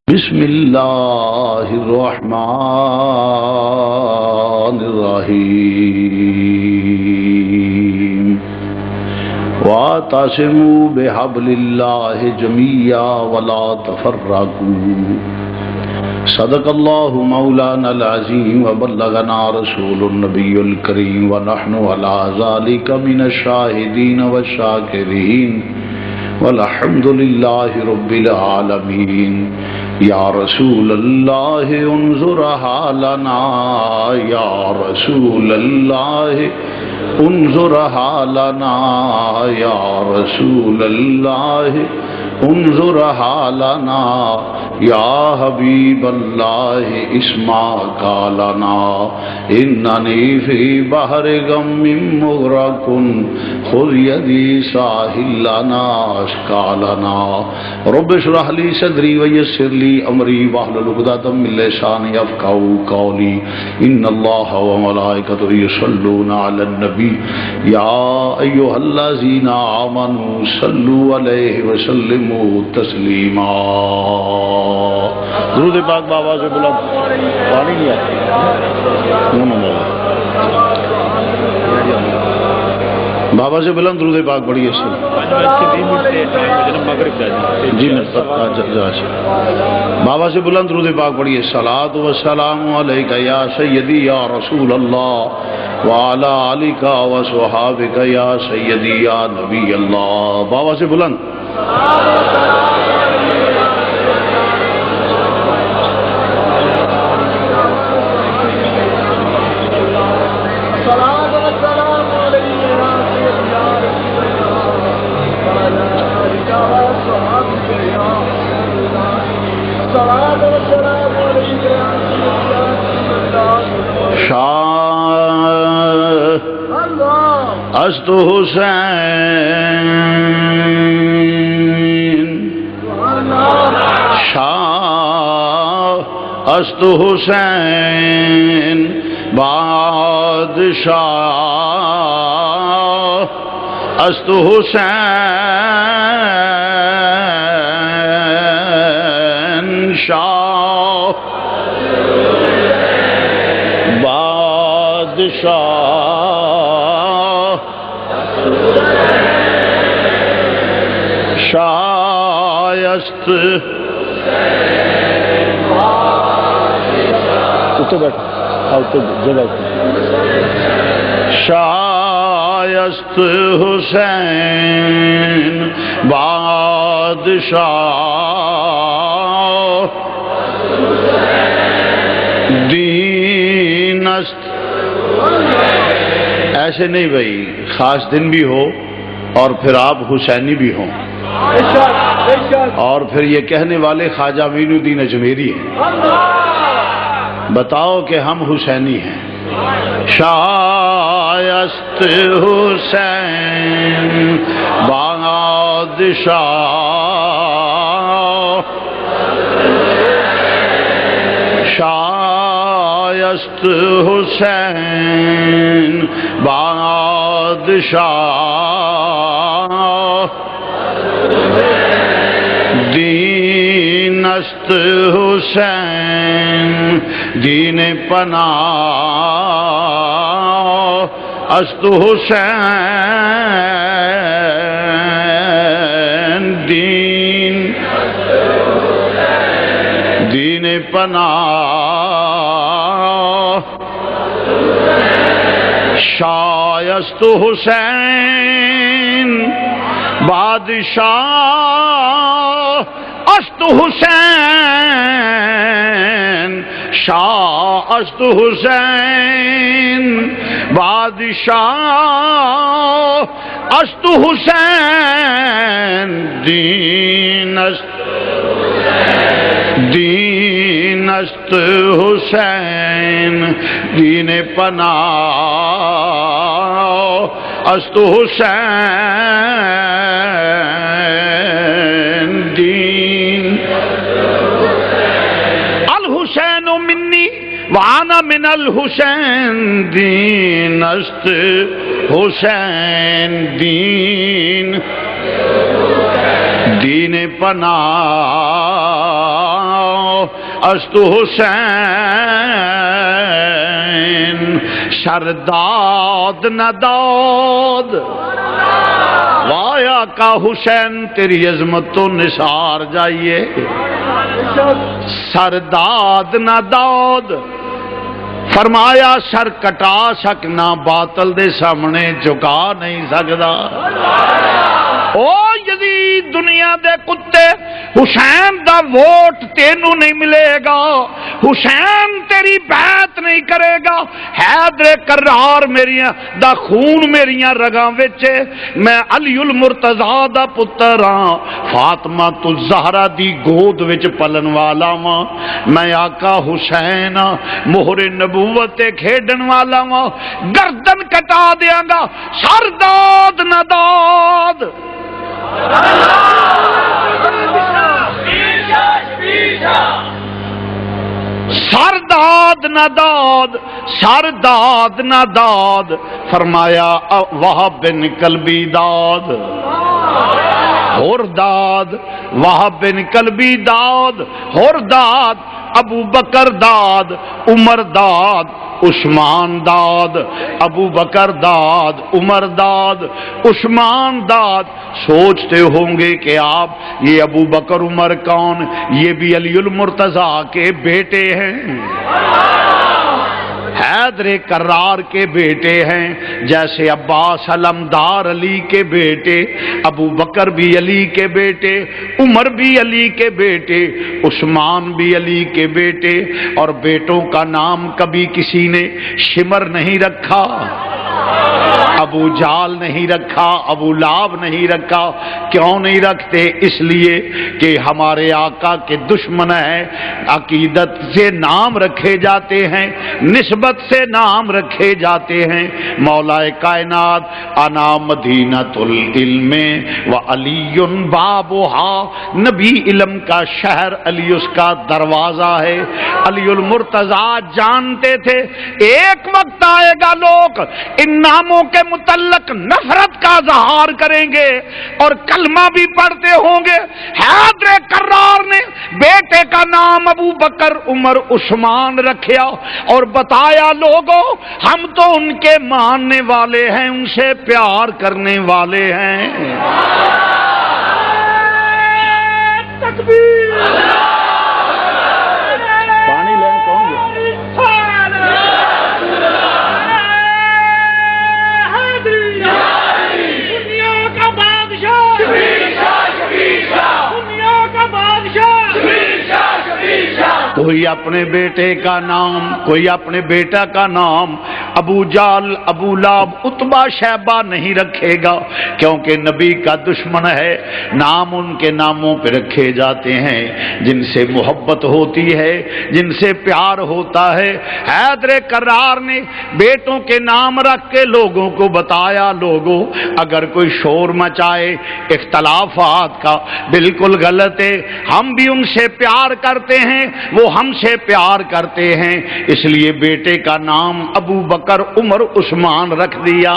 بسم اللہ الرحمن الرحیم واعتصموا بحبل اللہ جميعا ولا تفرقوا صدق اللہ مولانا العظیم وبلغنا رسول النبی الکریم ونحن على ذلك من الشاہدین والشاکرین والحمد للہ رب العالمین یا رسول اللہ انظر حالنا یا رسول اللہ انظر حالنا یا رسول اللہ انظر حالنا یا حبیب اللہ اسمع قالنا اننی فی بحر غم مغرق خذ یدی ساحل لنا اشکالنا رب اشرح لی صدری ویسر لی امری واحلل عقدۃ من لسانی یفقهوا قولی ان اللہ وملائکتہ یصلون علی النبی یا ایھا الذین آمنوا صلوا علیہ وسلموا تسلیما۔ درود پاک بابا سے بلند پانی نہیں آتی بابا سے بلند درود پاک پڑھیے جی بابا سے بلند درود پاک پڑھیے الصلاۃ والسلام علیک یا سیدی یا رسول اللہ وعلی آلک وصحابک یا سیدی یا نبی اللہ۔ بابا سے بلند است حسین شاہ است حسین بادشاہ است حسین شاہ بادشاہ شایست اتو بیٹھ جگہ شایست حسین بادشاہ دین است ایسے نہیں بھائی، خاص دن بھی ہو اور پھر آپ حسینی بھی ہوں اور پھر یہ کہنے والے خواجہ معین الدین اجمیری ہیں، بتاؤ کہ ہم حسینی ہیں۔ شایست حسین بادشاہ شایست حسین بادشاہ دین است حسین دین پناہ است حسین دین پناہ شایست حسین بادشاہ است حسین شاہ است حسین بادشاہ است حسین دین است حسین دین پناہ است حسین دین الحسین منی وانا من الحسین دین است حسین دین پناہ است حسین شرداد نداد وایا کا حسین تیری عظمت تو نثار جائیے سرداد نداد فرمایا سر کٹا سکنا باطل دے سامنے جھکا نہیں سکدا او یزید دنیا دے کتے حسین دا ووٹ تینو نہیں ملے گا حسین تیری بیعت نہیں کرے گا حیدر کرار میریاں دا خون میریاں رگاں وچ میں علی المرتضی دا پتر ہاں فاطمہ الزہرا دی گود وچ پلن والا ہاں میں آقا حسین مہر نبوت تے کھیڈن والا ہاں گردن کٹا دیاں گا سر داد نہ داد سرداد نہ داد سرداد نہ داد فرمایا وہب بن کلبی داد اور داد وہب بن کلبی داد اور داد ابو بکر داد عمر داد عثمان داد ابو بکر داد عمر داد عثمان داد سوچتے ہوں گے کہ آپ یہ ابو بکر عمر کون یہ بھی علی المرتضی کے بیٹے ہیں حیدر کرار کے بیٹے ہیں جیسے عباس علمدار علی کے بیٹے ابو بکر بھی علی کے بیٹے عمر بھی علی کے بیٹے عثمان بھی علی کے بیٹے اور بیٹوں کا نام کبھی کسی نے شمر نہیں رکھا ابو جال نہیں رکھا ابو لاب نہیں رکھا کیوں نہیں رکھتے اس لیے کہ ہمارے آقا کے دشمن ہیں عقیدت سے نام رکھے جاتے ہیں نسبت سے نام رکھے جاتے ہیں مولا کائنات انا مدینۃ العلم وعلی بابھا نبی علم کا شہر علی اس کا دروازہ ہے علی المرتضی جانتے تھے ایک وقت آئے گا لوگ ان ناموں کے متعلق نفرت کا اظہار کریں گے اور کلمہ بھی پڑھتے ہوں گے حیدر کرار نے بیٹے کا نام ابو بکر عمر عثمان رکھیا اور بتایا لوگوں ہم تو ان کے ماننے والے ہیں ان سے پیار کرنے والے ہیں تکبیر پانی لین کون گیا کوئی اپنے بیٹے کا نام کوئی اپنے بیٹا کا نام ابو جال ابو لاب عتبہ شیبہ نہیں رکھے گا کیونکہ نبی کا دشمن ہے نام ان کے ناموں پہ رکھے جاتے ہیں جن سے محبت ہوتی ہے جن سے پیار ہوتا ہے حیدر کرار نے بیٹوں کے نام رکھ کے لوگوں کو بتایا لوگوں اگر کوئی شور مچائے اختلافات کا بالکل غلط ہے ہم بھی ان سے پیار کرتے ہیں وہ ہم سے پیار کرتے ہیں اس لیے بیٹے کا نام ابو بکر عمر عثمان رکھ دیا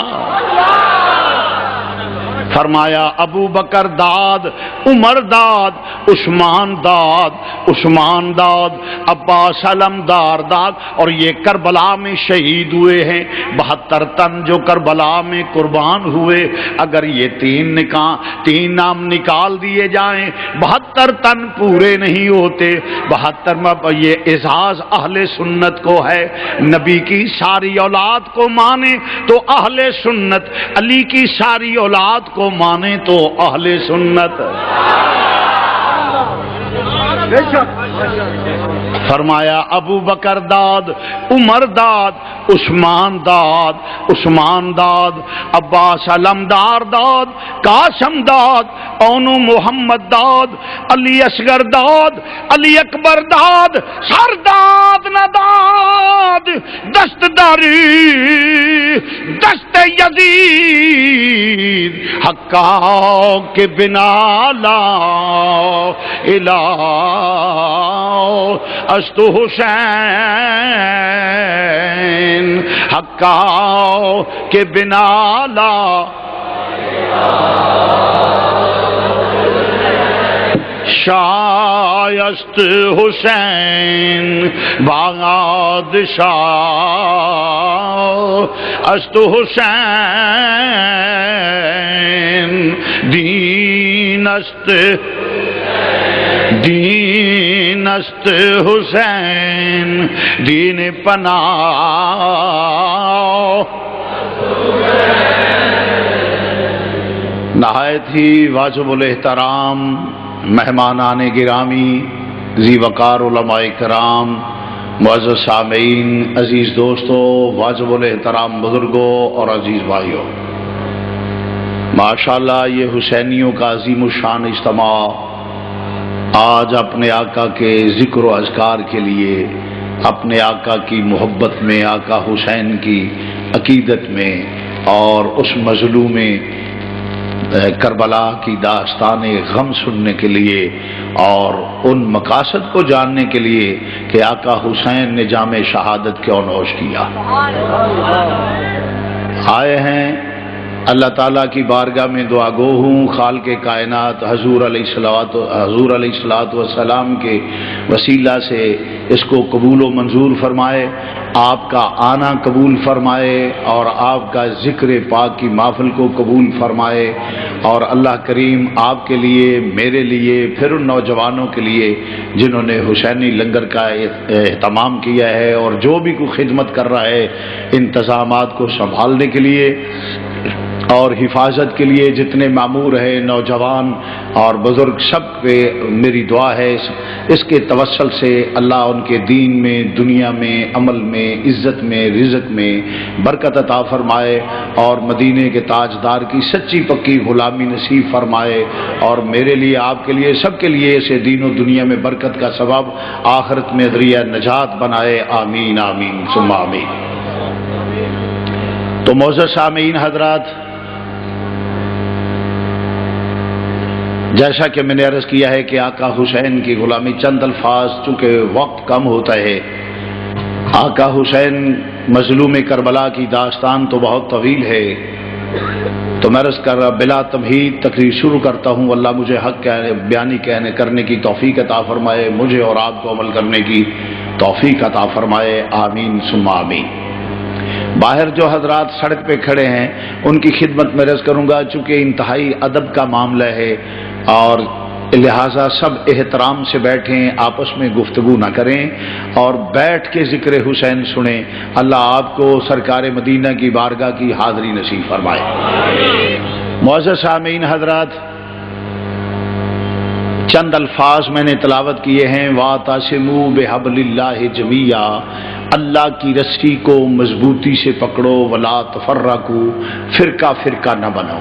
فرمایا ابو بکر داد عمر داد عثمان داد عثمان داد عباس علمدار داد اور یہ کربلا میں شہید ہوئے ہیں 72 تن جو کربلا میں قربان ہوئے اگر یہ تین نام نکال دیے جائیں 72 تن پورے نہیں ہوتے 72 میں یہ اعزاز اہل سنت کو ہے نبی کی ساری اولاد کو مانے تو اہل سنت علی کی ساری اولاد کو مانے تو اہل سنت فرمایا ابو بکر داد عمر داد عثمان داد عثمان داد عباس علمدار داد قاسم داد اونو محمد داد علی اصغر داد علی اکبر داد سر داد نہ داد دست داری دست یزید حقا کے بنا لا الہ است حسین حقا کے بنا لا شاہ است حسین بادشاہ است حسین دین است حسین دین پناہ نہایت ہی واجب الاحترام مہمانان گرامی ذی وقار علماء کرام معزز سامعین عزیز دوستو واجب الاحترام بزرگوں اور عزیز بھائیوں، ماشاءاللہ یہ حسینیوں کا عظیم الشان اجتماع آج اپنے آقا کے ذکر و اذکار کے لیے، اپنے آقا کی محبت میں، آقا حسین کی عقیدت میں اور اس مظلوم کربلا کی داستان غم سننے کے لیے اور ان مقاصد کو جاننے کے لیے کہ آقا حسین نے جام شہادت کیوں نوش کیا آئے ہیں۔ اللہ تعالیٰ کی بارگاہ میں دعا گو ہوں خالق کائنات حضور علیہ الصلوۃ والسلام کے وسیلہ سے اس کو قبول و منظور فرمائے، آپ کا آنا قبول فرمائے اور آپ کا ذکر پاک کی محفل کو قبول فرمائے، اور اللہ کریم آپ کے لیے، میرے لیے، پھر ان نوجوانوں کے لیے جنہوں نے حسینی لنگر کا اہتمام کیا ہے اور جو بھی کوئی خدمت کر رہا ہے انتظامات کو سنبھالنے کے لیے اور حفاظت کے لیے، جتنے مامور ہیں نوجوان اور بزرگ، سب پہ میری دعا ہے اس کے توسل سے اللہ ان کے دین میں، دنیا میں، عمل میں، عزت میں، رزق میں برکت عطا فرمائے اور مدینے کے تاجدار کی سچی پکی غلامی نصیب فرمائے، اور میرے لیے، آپ کے لیے، سب کے لیے اسے دین و دنیا میں برکت کا سبب، آخرت میں ذریعہ نجات بنائے، آمین آمین ثم آمین۔ تو معزز سامعین حضرات، جیسا کہ میں نے عرض کیا ہے کہ آقا حسین کی غلامی، چند الفاظ، چونکہ وقت کم ہوتا ہے، آقا حسین مظلوم کربلا کی داستان تو بہت طویل ہے، تو میں عرض کر بلا تمہید تقریر شروع کرتا ہوں۔ اللہ مجھے حق بیانی کرنے کی توفیق عطا فرمائے، مجھے اور آپ کو عمل کرنے کی توفیق عطا فرمائے، آمین ثم آمین۔ باہر جو حضرات سڑک پہ کھڑے ہیں ان کی خدمت میں عرض کروں گا، چونکہ انتہائی ادب کا معاملہ ہے اور لہٰذا سب احترام سے بیٹھیں، آپس میں گفتگو نہ کریں اور بیٹھ کے ذکر حسین سنیں۔ اللہ آپ کو سرکار مدینہ کی بارگاہ کی حاضری نصیب فرمائے۔ معزز سامعین حضرات، چند الفاظ میں نے تلاوت کیے ہیں۔ وَاعْتَصِمُوا بِحَبْلِ اللَّهِ جَمِيعًا، اللہ کی رسی کو مضبوطی سے پکڑو، وَلَا تَفَرَّقُوا، فرقہ فرقہ نہ بنو۔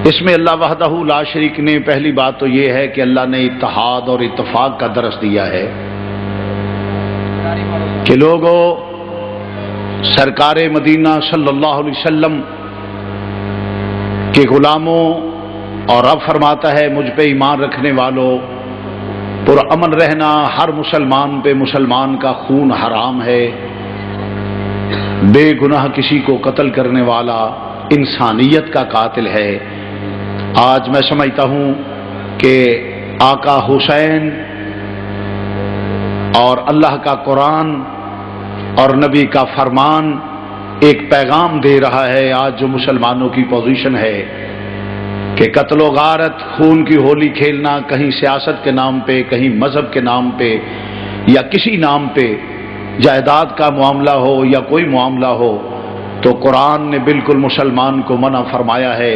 اس میں اللہ وحدہ لا شریک نے پہلی بات تو یہ ہے کہ اللہ نے اتحاد اور اتفاق کا درس دیا ہے کہ لوگوں، سرکار مدینہ صلی اللہ علیہ وسلم کے غلاموں، اور رب فرماتا ہے مجھ پہ ایمان رکھنے والوں، پرامن رہنا، ہر مسلمان پہ مسلمان کا خون حرام ہے، بے گناہ کسی کو قتل کرنے والا انسانیت کا قاتل ہے۔ آج میں سمجھتا ہوں کہ آقا حسین اور اللہ کا قرآن اور نبی کا فرمان ایک پیغام دے رہا ہے۔ آج جو مسلمانوں کی پوزیشن ہے کہ قتل و غارت، خون کی ہولی کھیلنا، کہیں سیاست کے نام پہ، کہیں مذہب کے نام پہ یا کسی نام پہ، جائیداد کا معاملہ ہو یا کوئی معاملہ ہو، تو قرآن نے بالکل مسلمان کو منع فرمایا ہے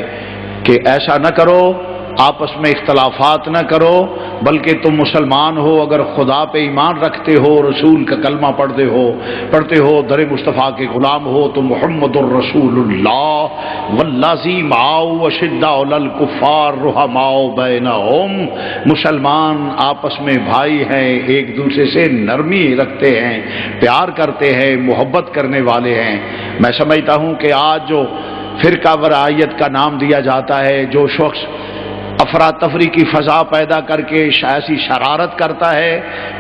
کہ ایسا نہ کرو، آپس میں اختلافات نہ کرو، بلکہ تم مسلمان ہو، اگر خدا پہ ایمان رکھتے ہو، رسول کا کلمہ پڑھتے ہو، در مصطفیٰ کے غلام ہو، تو محمد الرسول اللہ والذی معہ اشداء علی الکفار رحماء بینہم، مسلمان آپس میں بھائی ہیں، ایک دوسرے سے نرمی رکھتے ہیں، پیار کرتے ہیں، محبت کرنے والے ہیں۔ میں سمجھتا ہوں کہ آج جو فرقہ وارائیت کا نام دیا جاتا ہے، جو شخص افراتفری کی فضا پیدا کر کے ایسی شرارت کرتا ہے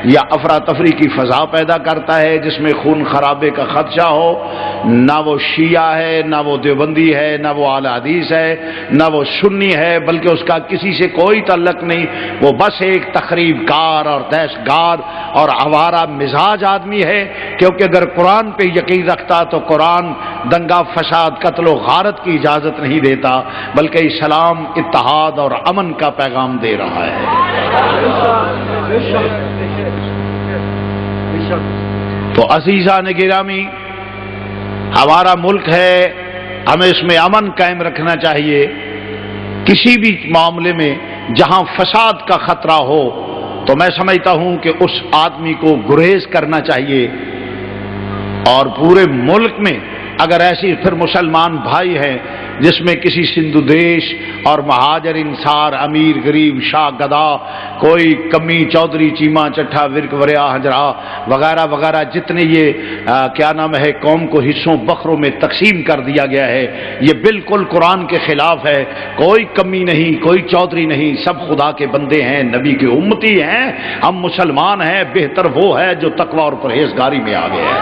یا افراتفری کی فضا پیدا کرتا ہے جس میں خون خرابے کا خدشہ ہو، نہ وہ شیعہ ہے، نہ وہ دیوبندی ہے، نہ وہ اعلی حدیث ہے، نہ وہ سنی ہے، بلکہ اس کا کسی سے کوئی تعلق نہیں، وہ بس ایک تخریب کار اور دہشت گرد اور آوارہ مزاج آدمی ہے، کیونکہ اگر قرآن پہ یقین رکھتا تو قرآن دنگا فساد قتل و غارت کی اجازت نہیں دیتا، بلکہ اسلام اتحاد اور امن کا پیغام دے رہا ہے۔ تو عزیزان گرامی، ہمارا ملک ہے، ہمیں اس میں امن قائم رکھنا چاہیے۔ کسی بھی معاملے میں جہاں فساد کا خطرہ ہو تو میں سمجھتا ہوں کہ اس آدمی کو گریز کرنا چاہیے، اور پورے ملک میں اگر ایسی پھر مسلمان بھائی ہیں جس میں کسی سندھ دیش اور مہاجر انصار، امیر غریب، شاہ گدا، کوئی کمی چودھری چیمہ چٹھا ورک وریا ہجرا وغیرہ وغیرہ جتنے یہ کیا نام ہے قوم کو حصوں بکروں میں تقسیم کر دیا گیا ہے، یہ بالکل قرآن کے خلاف ہے۔ کوئی کمی نہیں، کوئی چودھری نہیں، سب خدا کے بندے ہیں، نبی کے امتی ہیں، ہم مسلمان ہیں۔ بہتر وہ ہے جو تقوی اور پرہیزگاری میں آگے ہے۔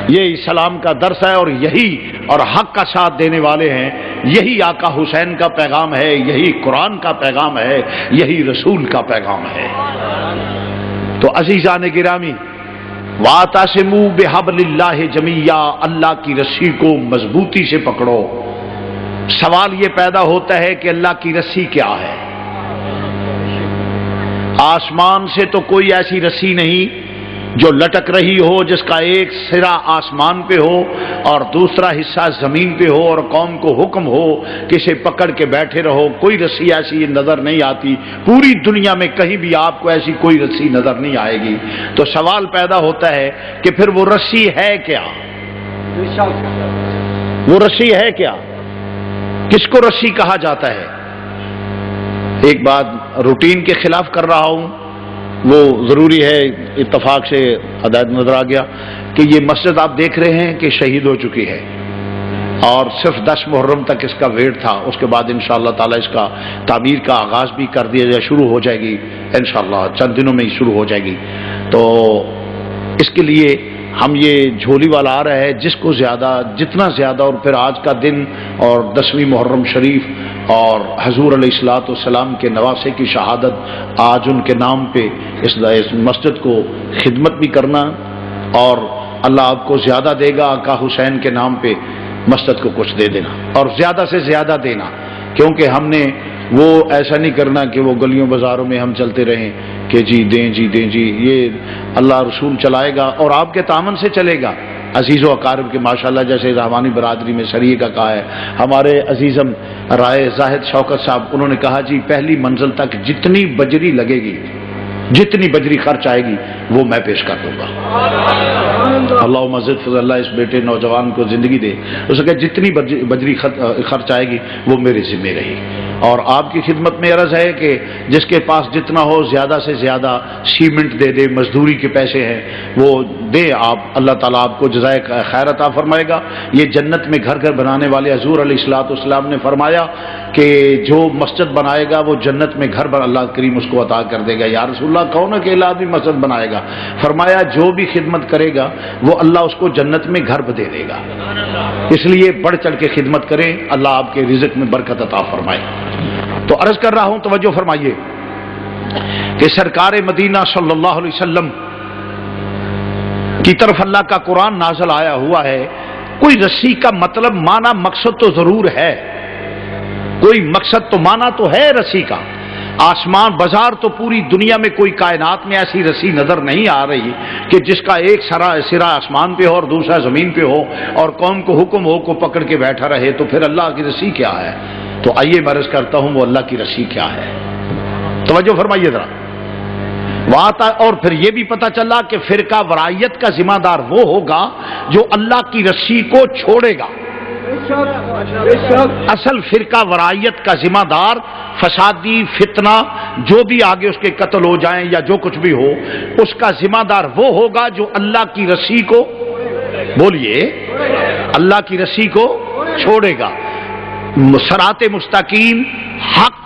یہ اسلام کا درس ہے، اور یہی اور حق کا ساتھ دینے والے ہیں، یہی آقا حسین کا پیغام ہے، یہی قرآن کا پیغام ہے، یہی رسول کا پیغام ہے۔ تو عزیزان گرامی، وَاعْتَصِمُوا بِحَبْلِ اللَّهِ جَمِيعًا، اللہ کی رسی کو مضبوطی سے پکڑو۔ سوال یہ پیدا ہوتا ہے کہ اللہ کی رسی کیا ہے؟ آسمان سے تو کوئی ایسی رسی نہیں جو لٹک رہی ہو جس کا ایک سرا آسمان پہ ہو اور دوسرا حصہ زمین پہ ہو، اور قوم کو حکم ہو کہ اسے پکڑ کے بیٹھے رہو۔ کوئی رسی ایسی نظر نہیں آتی، پوری دنیا میں کہیں بھی آپ کو ایسی کوئی رسی نظر نہیں آئے گی۔ تو سوال پیدا ہوتا ہے کہ پھر وہ رسی ہے کیا؟ وہ رسی ہے کیا؟ کس کو رسی کہا جاتا ہے؟ ایک بات روٹین کے خلاف کر رہا ہوں، وہ ضروری ہے، اتفاق سے ہدایت نظر آ گیا کہ یہ مسجد آپ دیکھ رہے ہیں کہ شہید ہو چکی ہے، اور صرف 10 محرم تک اس کا ویٹ تھا، اس کے بعد انشاءاللہ تعالی اس کا تعمیر کا آغاز بھی کر دیا جائے، شروع ہو جائے گی انشاءاللہ، چند دنوں میں ہی شروع ہو جائے گی۔ تو اس کے لیے ہم یہ جھولی والا آ رہا ہے، جس کو زیادہ جتنا زیادہ، اور پھر آج کا دن اور 10ویں محرم شریف اور حضور علیہ الصلوۃ والسلام کے نواسے کی شہادت، آج ان کے نام پہ اس مسجد کو خدمت بھی کرنا، اور اللہ آپ کو زیادہ دے گا، آقا حسین کے نام پہ مسجد کو کچھ دے دینا، اور زیادہ سے زیادہ دینا، کیونکہ ہم نے وہ ایسا نہیں کرنا کہ وہ گلیوں بازاروں میں ہم چلتے رہیں کہ جی دیں جی دیں جی، یہ اللہ رسول چلائے گا اور آپ کے تعاون سے چلے گا۔ عزیز و اقارب کے ماشاءاللہ جیسے رحمانی برادری میں سریے کا کہا ہے، ہمارے عزیزم رائے زاہد شوکت صاحب، انہوں نے کہا جی پہلی منزل تک جتنی بجری لگے گی، جتنی بجری خرچ آئے گی وہ میں پیش کر دوں گا۔ اللہم زد فضل، اللہ اس بیٹے نوجوان کو زندگی دے، اس نے کہا جتنی بجری خرچ آئے گی وہ میرے ذمہ رہی۔ اور آپ کی خدمت میں عرض ہے کہ جس کے پاس جتنا ہو زیادہ سے زیادہ سیمنٹ دے دے، مزدوری کے پیسے ہیں وہ دے آپ، اللہ تعالیٰ آپ کو جزائے خیر عطا فرمائے گا۔ یہ جنت میں گھر گھر بنانے والے حضور علیہ الصلوۃ والسلام نے فرمایا کہ جو مسجد بنائے گا وہ جنت میں گھر بن اللہ کریم اس کو عطا کر دے گا۔ یا رسول اللہ کون اکیلا آدمی مسجد بنائے گا؟ فرمایا جو بھی خدمت کرے گا وہ اللہ اس کو جنت میں گھر دے دے گا۔ اس لیے بڑھ چڑھ کے خدمت کریں، اللہ آپ کے رزق میں برکت عطا فرمائے۔ تو عرض کر رہا ہوں، توجہ فرمائیے کہ سرکار مدینہ صلی اللہ علیہ وسلم کی طرف اللہ کا قرآن نازل آیا ہوا ہے۔ کوئی رسی کا مطلب معنی مقصد تو ضرور ہے، کوئی مقصد تو معنی تو ہے رسی کا۔ آسمان بازار تو پوری دنیا میں کوئی کائنات میں ایسی رسی نظر نہیں آ رہی کہ جس کا ایک سرا آسمان پہ ہو اور دوسرا زمین پہ ہو اور قوم کو حکم ہو کو پکڑ کے بیٹھا رہے، تو پھر اللہ کی رسی کیا ہے؟ تو آئیے میں عرض کرتا ہوں وہ اللہ کی رسی کیا ہے، توجہ فرمائیے ذرا۔ اور پھر یہ بھی پتہ چلا کہ فرقہ ورائیت کا ذمہ دار وہ ہوگا جو اللہ کی رسی کو چھوڑے گا۔ اصل فرقہ ورائیت کا ذمہ دار فسادی فتنہ جو بھی آگے اس کے قتل ہو جائیں یا جو کچھ بھی ہو، اس کا ذمہ دار وہ ہوگا جو اللہ کی رسی کو، بولیے، اللہ کی رسی کو چھوڑے گا۔ صراط مستقیم، حق،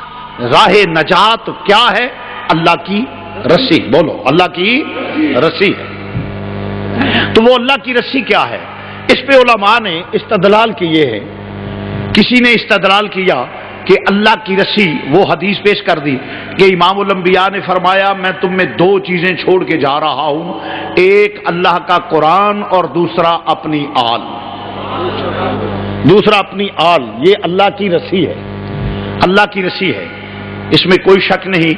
راہ نجات کیا ہے؟ اللہ کی رسی، بولو اللہ کی رسی ہے۔ تو وہ اللہ کی رسی کیا ہے؟ اس پہ علماء نے استدلال کیے ہیں. کسی نے استدلال کیا کہ اللہ کی رسی، وہ حدیث پیش کر دی کہ امام الانبیاء نے فرمایا میں تم میں دو چیزیں چھوڑ کے جا رہا ہوں، ایک اللہ کا قرآن اور دوسرا اپنی آل. دوسرا اپنی آل، یہ اللہ کی رسی ہے. اللہ کی رسی ہے، اس میں کوئی شک نہیں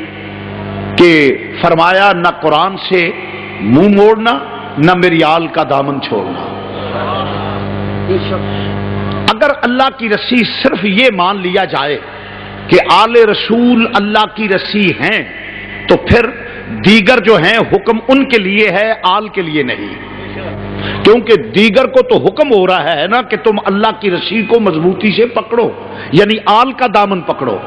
کہ فرمایا نہ قرآن سے منہ موڑنا نہ میری آل کا دامن چھوڑنا. اگر اللہ کی رسی صرف یہ مان لیا جائے کہ آل رسول اللہ کی رسی ہیں تو پھر دیگر جو ہیں حکم ان کے لیے ہے، آل کے لیے نہیں. کیونکہ دیگر کو تو حکم ہو رہا ہے نا کہ تم اللہ کی رسی کو مضبوطی سے پکڑو، یعنی آل کا دامن پکڑو.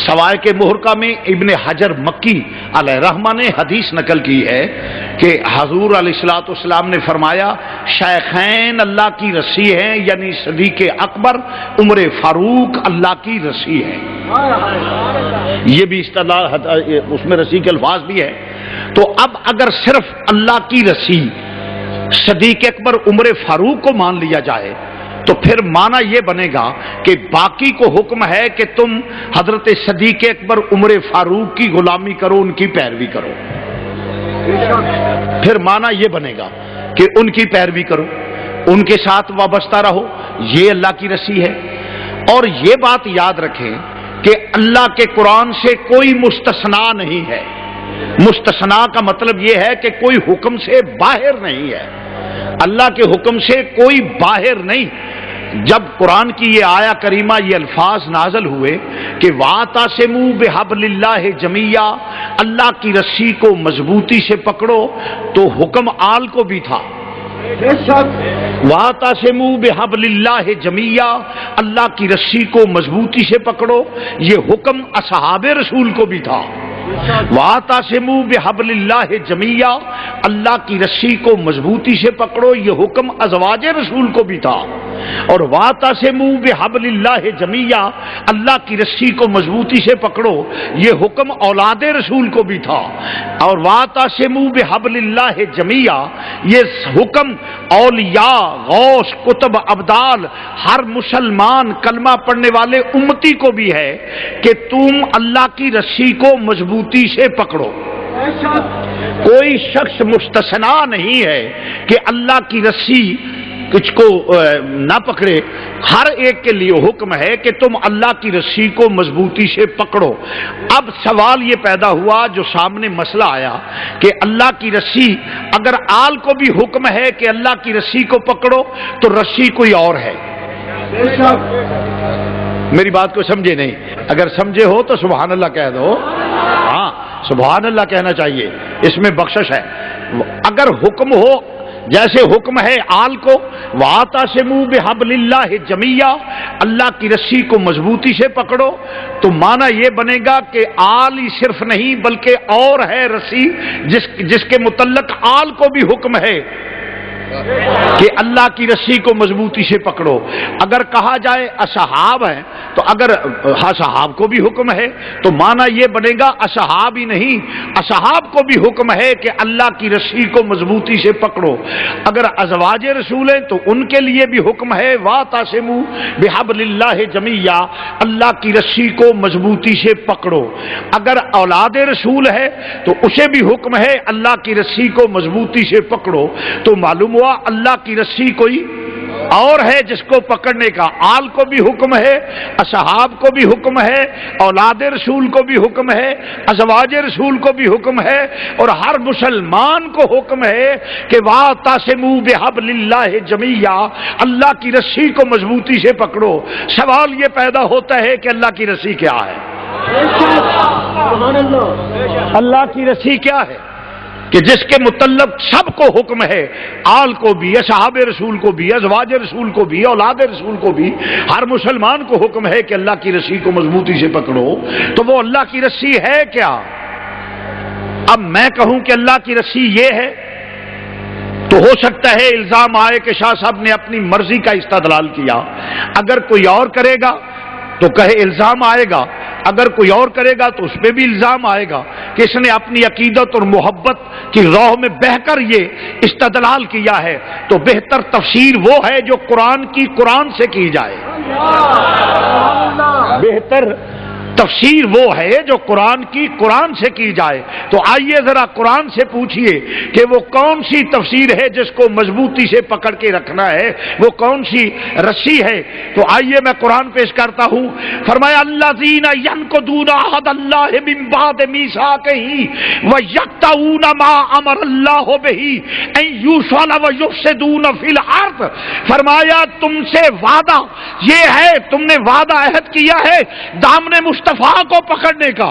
سوائے کے محرقہ میں ابن حجر مکی علیہ رحمہ نے حدیث نقل کی ہے کہ حضور علیہ الصلوۃ والسلام نے فرمایا شیخین اللہ کی رسی ہیں، یعنی صدیق اکبر عمر فاروق اللہ کی رسی ہے. یہ بھی اصطلاح اس میں رسی کے الفاظ بھی ہے. تو اب اگر صرف اللہ کی رسی صدیق اکبر عمر فاروق کو مان لیا جائے تو پھر معنی یہ بنے گا کہ باقی کو حکم ہے کہ تم حضرت صدیق اکبر عمر فاروق کی غلامی کرو، ان کی پیروی کرو. پھر معنی یہ بنے گا کہ ان کی پیروی کرو، ان کے ساتھ وابستہ رہو، یہ اللہ کی رسی ہے. اور یہ بات یاد رکھیں کہ اللہ کے قرآن سے کوئی مستثنا نہیں ہے. مستثنا کا مطلب یہ ہے کہ کوئی حکم سے باہر نہیں ہے. اللہ کے حکم سے کوئی باہر نہیں. جب قرآن کی یہ آیا کریمہ یہ الفاظ نازل ہوئے کہ وَاعْتَصِمُوا بِحَبْلِ اللَّهِ جَمِيعًا، اللہ کی رسی کو مضبوطی سے پکڑو، تو حکم آل کو بھی تھا. وَاعْتَصِمُوا بِحَبْلِ اللَّهِ جَمِيعًا، اللہ کی رسی کو مضبوطی سے پکڑو، یہ حکم اصحاب رسول کو بھی تھا. وَاعْتَصِمُوا بِحَبْلِ اللَّهِ جَمِيعًا، اللہ کی رسی کو مضبوطی سے پکڑو، یہ حکم ازواج رسول کو بھی تھا. اور وَاعْتَصِمُوا بِحَبْلِ اللَّهِ جَمِيعًا، اللہ کی رسی کو مضبوطی سے پکڑو، یہ حکم اولاد رسول کو بھی تھا. اور وَاعْتَصِمُوا بِحَبْلِ اللَّهِ جَمِيعًا، یہ حکم اولیاء، غوث، کتب، ابدال، ہر مسلمان کلمہ پڑھنے والے امتی کو بھی ہے کہ تم اللہ کی رسی کو مضبوطی سے پکڑو. کوئی شخص مستثنا نہیں ہے کہ اللہ کی رسی کچھ کو نہ پکڑے. ہر ایک کے لیے حکم ہے کہ تم اللہ کی رسی کو مضبوطی سے پکڑو. اب سوال یہ پیدا ہوا جو سامنے مسئلہ آیا کہ اللہ کی رسی، اگر آل کو بھی حکم ہے کہ اللہ کی رسی کو پکڑو تو رسی کوئی اور ہے. میری بات کو سمجھے نہیں؟ اگر سمجھے ہو تو سبحان اللہ کہہ دو. ہاں سبحان اللہ کہنا چاہیے، اس میں بخشش ہے. اگر حکم ہو جیسے حکم ہے آل کو وَاعْتَصِمُوا بِحَبْلِ اللَّهِ جَمِيعًا، اللہ کی رسی کو مضبوطی سے پکڑو، تو معنی یہ بنے گا کہ آل ہی صرف نہیں بلکہ اور ہے رسی جس کے متعلق آل کو بھی حکم ہے کہ اللہ کی رسی کو مضبوطی سے پکڑو. اگر کہا جائے اصحاب ہیں تو اگر اصحاب کو بھی حکم ہے تو معنی یہ بنے گا اصحاب ہی نہیں، اصحاب کو بھی حکم ہے کہ اللہ کی رسی کو مضبوطی سے پکڑو. اگر ازواج رسول ہیں تو ان کے لیے بھی حکم ہے وَاعْتَصِمُوا بِحَبْلِ اللَّهِ جَمِيعًا، اللہ کی رسی کو مضبوطی سے پکڑو. اگر اولاد رسول ہے تو اسے بھی حکم ہے اللہ کی رسی کو مضبوطی سے پکڑو. تو معلوم ہوا اللہ کی رسی کوئی اور ہے جس کو پکڑنے کا. آل کو بھی حکم ہے، اصحاب کو بھی حکم ہے، اولاد رسول کو بھی حکم ہے، ازواج رسول کو بھی حکم ہے، اور ہر مسلمان کو حکم ہے کہ وَاعْتَصِمُوا بِحَبْلِ اللَّهِ جَمِيعًا، اللہ کی رسی کو مضبوطی سے پکڑو. سوال یہ پیدا ہوتا ہے کہ اللہ کی رسی کیا ہے؟ اللہ کی رسی کیا ہے کہ جس کے متعلق سب کو حکم ہے، آل کو بھی، اصحاب رسول کو بھی، ازواج رسول کو بھی، اولاد رسول کو بھی، ہر مسلمان کو حکم ہے کہ اللہ کی رسی کو مضبوطی سے پکڑو. تو وہ اللہ کی رسی ہے کیا؟ اب میں کہوں کہ اللہ کی رسی یہ ہے تو ہو سکتا ہے الزام آئے کہ شاہ صاحب نے اپنی مرضی کا استدلال کیا. اگر کوئی اور کرے گا تو کہے الزام آئے گا، اگر کوئی اور کرے گا تو اس پہ بھی الزام آئے گا کہ اس نے اپنی عقیدت اور محبت کی راہ میں بہہ کر یہ استدلال کیا ہے۔ تو بہتر تفسیر وہ ہے جو قرآن کی قرآن سے کی جائے، بہتر تفسیر وہ ہے جو قرآن کی قرآن سے کی جائے۔ تو آئیے ذرا قرآن سے پوچھئے کہ وہ کون سی تفسیر ہے جس کو مضبوطی سے پکڑ کے رکھنا ہے، وہ کون سی رسی ہے۔ تو آئیے میں قرآن پیش کرتا ہوں۔ فرمایا الذین ینقضون عہد اللہ من بعد میثاقہ ویقطعون ما امر اللہ بہ ان یوصل ویفسدون فی الارض۔ فرمایا تم سے وعدہ یہ ہے، تم نے وعدہ عہد کیا ہے دامن مصطفیٰ کو پکڑنے کا۔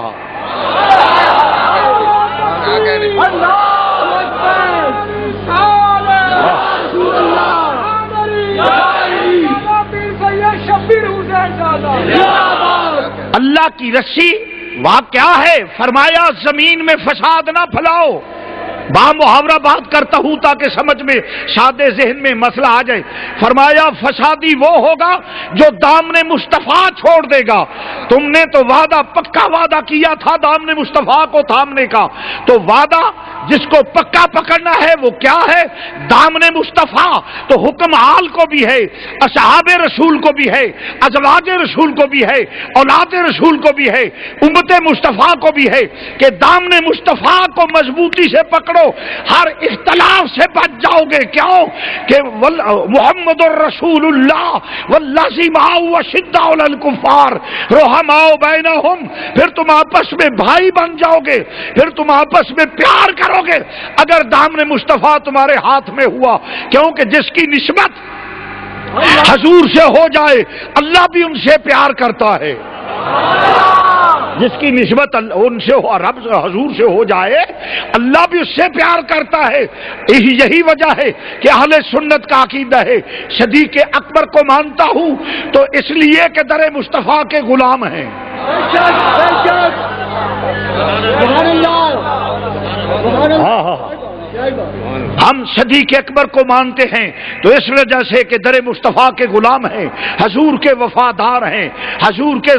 اللہ کی رسی وہ کیا ہے؟ فرمایا زمین میں فساد نہ پھیلاؤ۔ محاورہ بات کرتا ہوں تاکہ سمجھ میں سادے ذہن میں مسئلہ آ جائے۔ فرمایا فسادی وہ ہوگا جو دامن مصطفیٰ چھوڑ دے گا۔ تم نے تو وعدہ پکا وعدہ کیا تھا دامن مصطفیٰ کو تھامنے کا، تو وعدہ جس کو پکا پکڑنا ہے وہ کیا ہے؟ دامن مصطفیٰ۔ تو حکم حال کو بھی ہے، اصحاب رسول کو بھی ہے، ازواج رسول کو بھی ہے، اولاد رسول کو بھی ہے، امت مصطفیٰ کو بھی ہے کہ دامن مصطفیٰ کو مضبوطی سے پکڑو، ہر اختلاف سے بچ جاؤ گے۔ کیوں کہ محمد الرسول اللہ والذین معہ اشداء علی الکفار رحماء بینہم۔ پھر تم آپس میں بھائی بن جاؤ گے، پھر تم آپس میں پیار کرو گے اگر دامن مصطفیٰ تمہارے ہاتھ میں ہوا۔ کیونکہ جس کی نسبت حضور سے ہو جائے اللہ بھی ان سے پیار کرتا ہے، جس کی نسبت ان سے رب حضور سے ہو جائے اللہ بھی اس سے پیار کرتا ہے۔ یہی وجہ ہے کہ اہل سنت کا عقیدہ ہے صدیق اکبر کو مانتا ہوں تو اس لیے کہ در مصطفیٰ کے غلام ہیں۔ ہم صدیق اکبر کو مانتے ہیں تو اس وجہ سے کہ در مصطفیٰ کے غلام ہیں، حضور کے وفادار ہیں، حضور کے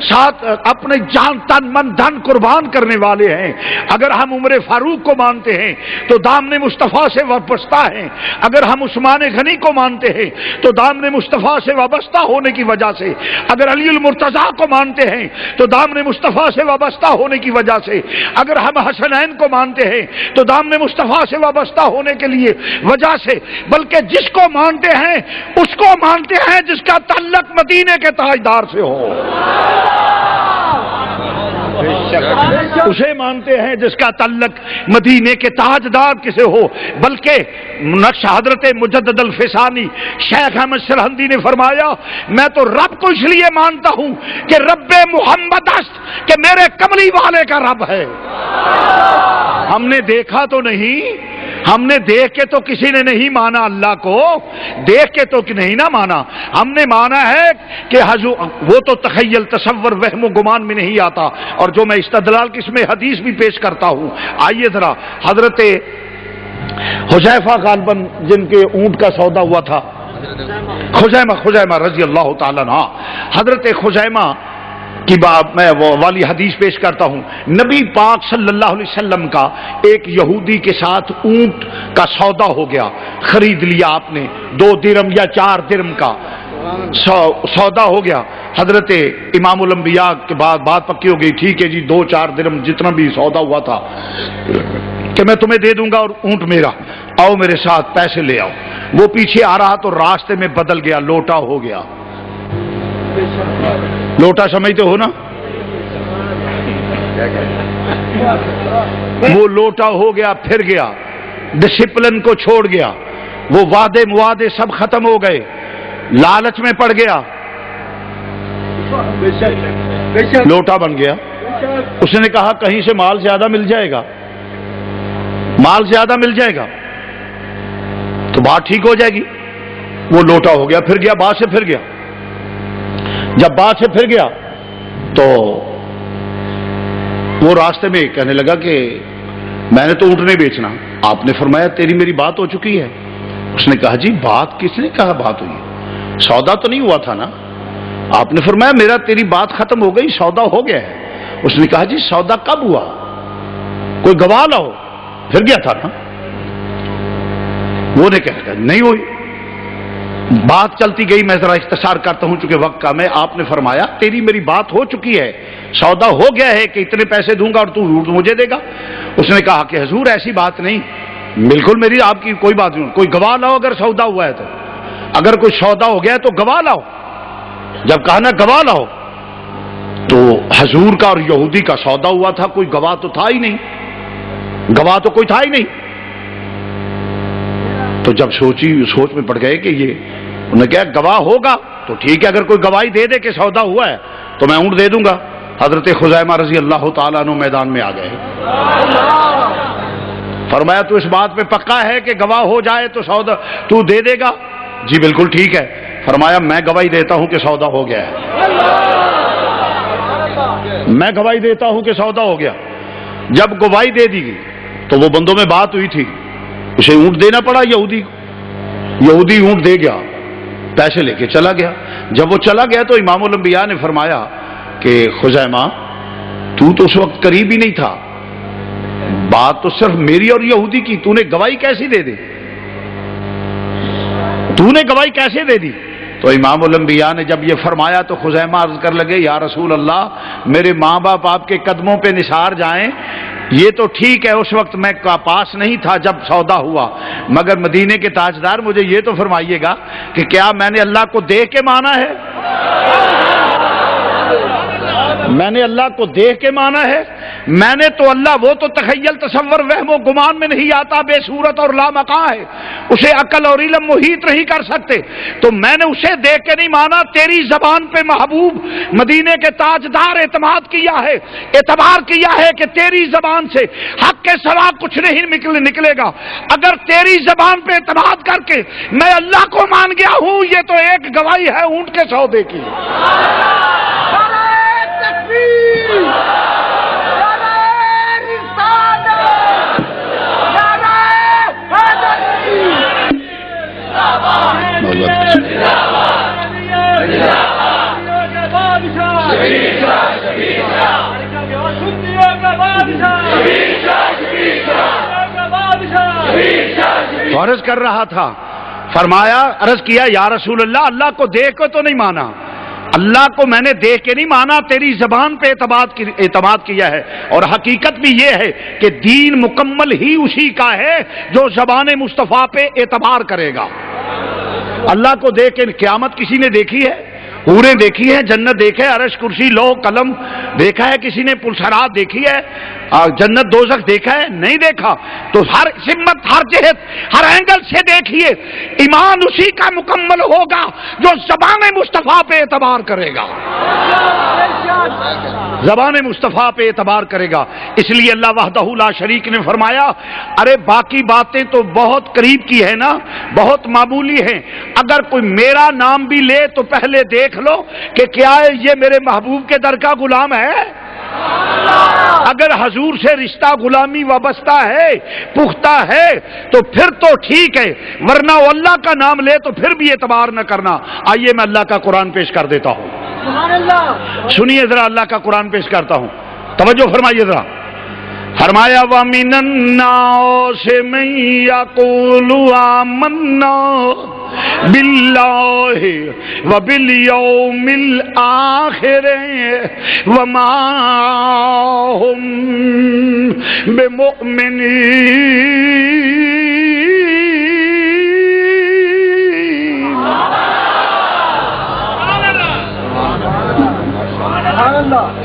ساتھ اپنے جان تن من دھن قربان کرنے والے ہیں۔ اگر ہم عمر فاروق کو مانتے ہیں تو دامن مصطفیٰ سے وابستہ ہیں، اگر ہم عثمان غنی کو مانتے ہیں تو دامن مصطفیٰ سے وابستہ ہونے کی وجہ سے، اگر علی المرتضیٰ کو مانتے ہیں تو دامن مصطفیٰ سے وابستہ ہونے کی وجہ سے، اگر ہم حسنین کو مانتے ہیں تو دامن مصطفیٰ سے وابستہ ہونے کے لیے وجہ سے، بلکہ جس کو مانتے ہیں اس کو مانتے ہیں جس کا تعلق مدینے کے تاجدار سے ہو، اسے مانتے ہیں جس کا تعلق مدینے کے تاجدار کسے ہو۔ بلکہ نقش حضرت مجدد الفسانی شیخ احمد سرہندی نے فرمایا میں تو رب کو اس لیے مانتا ہوں کہ رب محمد است، کہ میرے کملی والے کا رب ہے۔ ہم نے دیکھا تو نہیں، ہم نے دیکھ کے تو کسی نے نہیں مانا اللہ کو، دیکھ کے تو نہیں نہ مانا، ہم نے مانا ہے کہ حضور وہ تو تخیل تصور وہم و گمان میں نہیں آتا۔ اور جو میں استدلال کی اس میں حدیث بھی پیش کرتا ہوں، آئیے ذرا حضرت حذیفہ غالباً جن کے اونٹ کا سودا ہوا تھا، خزیمہ رضی اللہ تعالیٰ عنہ، حضرت خزیمہ کی بات میں وہ والی حدیث پیش کرتا ہوں۔ نبی پاک صلی اللہ علیہ وسلم کا ایک یہودی کے ساتھ اونٹ کا سودا ہو گیا، خرید لیا آپ نے 2 درم یا 4 درم کا سودا ہو گیا۔ حضرت امام الانبیاء کے بعد بات پکی ہو گئی، ٹھیک ہے جی 2-4 درم جتنا بھی سودا ہوا تھا کہ میں تمہیں دے دوں گا اور اونٹ میرا، آؤ میرے ساتھ پیسے لے آؤ۔ وہ پیچھے آ رہا تو راستے میں بدل گیا، لوٹا ہو گیا۔ لوٹا سمجھتے ہو نا، وہ لوٹا ہو گیا، پھر گیا، ڈسپلن کو چھوڑ گیا، وہ وعدے موادے سب ختم ہو گئے، لالچ میں پڑ گیا، لوٹا بن گیا۔ اس نے کہا کہیں سے مال زیادہ مل جائے گا، مال زیادہ مل جائے گا تو بات ٹھیک ہو جائے گی۔ وہ لوٹا ہو گیا، پھر گیا، بات سے پھر گیا۔ جب بات سے پھر گیا تو وہ راستے میں کہنے لگا کہ میں نے تو اونٹ نہیں بیچنا۔ آپ نے فرمایا تیری میری بات ہو چکی ہے۔ اس نے کہا جی بات کس نے کہا بات ہوئی ہے؟ سودا تو نہیں ہوا تھا نا؟ آپ نے فرمایا میرا تیری بات ختم ہو گئی، سودا ہو گیا ہے۔ اس نے کہا جی سودا کب ہوا؟ کوئی گواہ لاؤ۔ پھر گیا تھا نا، وہ نے کہا نہیں ہوئی۔ بات چلتی گئی، میں ذرا اختصار کرتا ہوں چونکہ وقت کم ہے۔ آپ نے فرمایا تیری میری بات ہو چکی ہے، سودا ہو گیا ہے کہ اتنے پیسے دوں گا اور تو اونٹ مجھے دے گا۔ اس نے کہا کہ حضور ایسی بات نہیں، بالکل میری آپ کی کوئی بات نہیں، کوئی گواہ لاؤ اگر سودا ہوا ہے تو، اگر کوئی سودا ہو گیا ہے تو گواہ لاؤ۔ جب کہا نا گواہ لاؤ، تو حضور کا اور یہودی کا سودا ہوا تھا، کوئی گواہ تو تھا ہی نہیں، گواہ تو کوئی تھا ہی نہیں۔ تو جب سوچ میں پڑ گئے کہ یہ، انہوں نے کہا گواہ ہوگا تو ٹھیک ہے، اگر کوئی گواہی دے دے کہ سودا ہوا ہے تو میں اونٹ دے دوں گا۔ حضرت خزیمہ رضی اللہ تعالیٰ عنہ میدان میں آ گئے، فرمایا تو اس بات پہ پکا ہے کہ گواہ ہو جائے تو سودا تو دے دے گا؟ جی بالکل ٹھیک ہے۔ فرمایا میں گواہی دیتا ہوں کہ سودا ہو گیا ہے، میں گواہی دیتا ہوں کہ سودا ہو گیا۔ جب گواہی دے دی گئی تو وہ بندوں میں بات ہوئی تھی، اسے اونٹ دینا پڑا یہودی کو۔ یہودی اونٹ دے گیا، پیسے لے کے چلا گیا۔ جب وہ چلا گیا تو امام الانبیاء نے فرمایا کہ خزیمہ تو اس وقت قریب ہی نہیں تھا، بات تو صرف میری اور یہودی کی، تو نے گواہی کیسی دے دی؟ تو نے گواہی کیسے دے دی؟ تو امام الانبیاء نے جب یہ فرمایا تو خزیمہ عرض کر لگے یا رسول اللہ، میرے ماں باپ آپ کے قدموں پہ نثار جائیں، یہ تو ٹھیک ہے اس وقت میں پاس نہیں تھا جب سودا ہوا، مگر مدینے کے تاجدار مجھے یہ تو فرمائیے گا کہ کیا میں نے اللہ کو دیکھ کے مانا ہے؟ میں نے اللہ کو دیکھ کے مانا ہے؟ میں نے تو اللہ، وہ تو تخیل تصور وہم و گمان میں نہیں آتا، بے صورت اور لامکاں ہے، اسے عقل اور علم محیط نہیں کر سکتے، تو میں نے اسے دیکھ کے نہیں مانا، تیری زبان پہ محبوب مدینے کے تاجدار اعتماد کیا ہے، اعتبار کیا ہے کہ تیری زبان سے حق کے سوا کچھ نہیں نکلے گا۔ اگر تیری زبان پہ اعتماد کر کے میں اللہ کو مان گیا ہوں، یہ تو ایک گواہی ہے اونٹ کے سودے کی۔ عرض کر رہا تھا، فرمایا عرض کیا یا رسول اللہ، اللہ کو دیکھ کے تو نہیں مانا، اللہ کو میں نے دیکھ کے نہیں مانا، تیری زبان پہ اعتماد کیا ہے، اور حقیقت بھی یہ ہے کہ دین مکمل ہی اسی کا ہے جو زبان مصطفیٰ پہ اعتبار کرے گا۔ اللہ کو دیکھ کے قیامت کسی نے دیکھی ہے؟ حوریں دیکھی ہے، جنت دیکھے، عرش کرسی لوح قلم دیکھا ہے کسی نے؟ پلسرات دیکھی ہے؟ جنت دوزخ دیکھا ہے؟ نہیں دیکھا۔ تو ہر سمت، ہر جہت، ہر اینگل سے دیکھیے، ایمان اسی کا مکمل ہوگا جو زبان مصطفیٰ پہ اعتبار کرے گا، زبان مصطفیٰ پہ اعتبار کرے گا۔ اس لیے اللہ وحدہ لا شریک نے فرمایا ارے باقی باتیں تو بہت قریب کی ہے نا، بہت معمولی ہیں، اگر کوئی میرا نام بھی لے تو پہلے دیکھ لو کہ کیا یہ میرے محبوب کے در کا غلام ہے؟ اگر حضور سے رشتہ غلامی وابستہ ہے، پختہ ہے، تو پھر تو ٹھیک ہے، ورنہ وہ اللہ کا نام لے تو پھر بھی اعتبار نہ کرنا۔ آئیے میں اللہ کا قرآن پیش کر دیتا ہوں، سنیے ذرا، اللہ کا قرآن پیش کرتا ہوں، توجہ فرمائیے ذرا۔ فرمایا وَمِنَ النَّاسِ مَن يَقُولُ آمَنَّا بِاللَّهِ وَبِالْيَوْمِ الْآخِرِ وَمَا هُمْ بِمُؤْمِنِينَ۔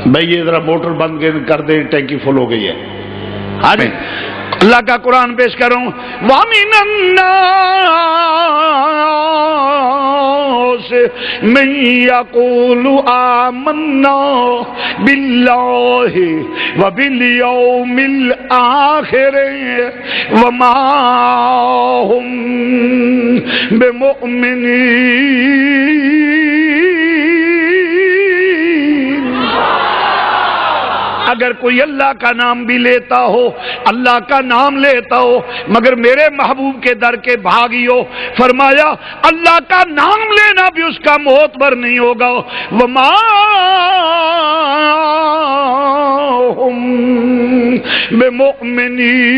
بھائی یہ ذرا موٹر بند کر دیں، ٹینکی فل ہو گئی ہے۔ اللہ کا قرآن پیش کروں، وَمِنَ النَّاسِ مَن يَقُولُ آمَنَّا بِاللَّهِ وَبِالْيَوْمِ الْآخِرِ وَمَا هُمْ بِمُؤْمِنِينَ۔ اگر کوئی اللہ کا نام بھی لیتا ہو، اللہ کا نام لیتا ہو مگر میرے محبوب کے در کے بھاگی ہو، فرمایا اللہ کا نام لینا بھی اس کا معتبر نہیں ہوگا۔ وما ہم بمؤمنین۔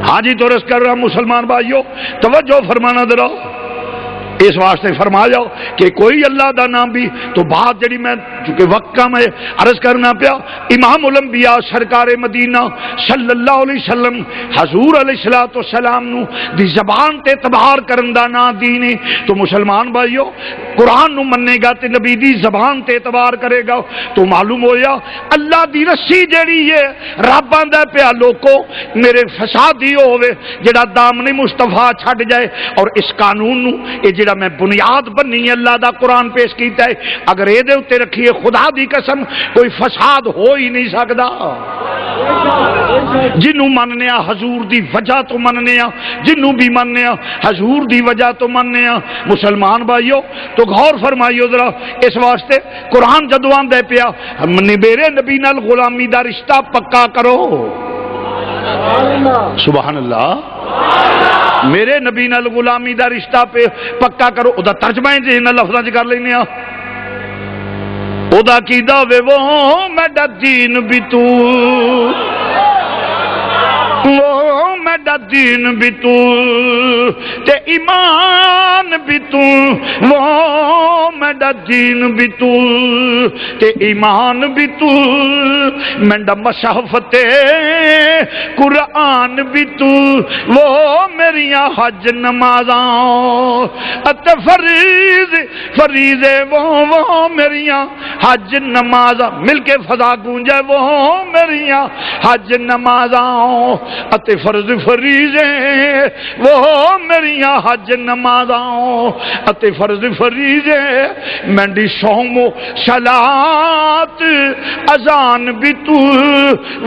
ہاں جی، تو رس کر رہا مسلمان بھائیو، توجہ فرمانا ذرا، اس واسطے فرمایا کہ کوئی اللہ دا نام بھی تو بات جڑی میں چونکہ وقت کم ہے عرض کرنا پیا، امام الانبیاء سرکار مدینہ صلی اللہ علیہ وسلم حضور علیہ الصلوۃ والسلام نو دی زبان تے اعتبار کرن دا نا دین ہے، تو مسلمان بھائیو قرآن نو منے گا تے نبی دی زبان تے اعتبار کرے گا تو معلوم ہویا اللہ دی رسی جڑی ہے رب آندا پیا لوکو میرے فسادی ہوے جڑا دامن مصطفیٰ چھڈ جائے، اور اس قانون نو جڑا میں بنیاد بنی ہے اللہ دا قرآن پیش کیتا ہے، اگر اے دے اتے رکھیے خدا دی قسم کوئی فساد ہو ہی نہیں سکدا۔ جنوں مننے حضور دی وجہ تو مننے، جنوں بھی مننے حضور دی وجہ تو مننے۔ مسلمان بھائیو تو غور فرمائیو ذرا، اس واسطے قرآن جدو آندا پیا میرے نبی نال غلامی دا رشتہ پکا کرو، سبحان اللہ، میرے نبی نال غلامی دا رشتہ پہ پکا کرو۔ او دا ترجمہ ہے جن لفظاں چ کر لینے آ، او دا کی دعوے وہ میڈا دین بھی تو، وہ میڈا دین بھی تو تے ایمان بھی تو، وہ میڈا دین بھی تو تے ایمان بھی تو، میڈا مصحف تے قرآن بھی تو، وہ میریاں حج نمازاں اتے فریضے وہ میریاں حج نمازاں، مل کے فضا گونجے وہ میریاں حج نمازاں اتے فرض فریضے وہ میریاں حج نمازاں اتے فرض فریضے مینڈی صوم و صلات اذان بھی تو،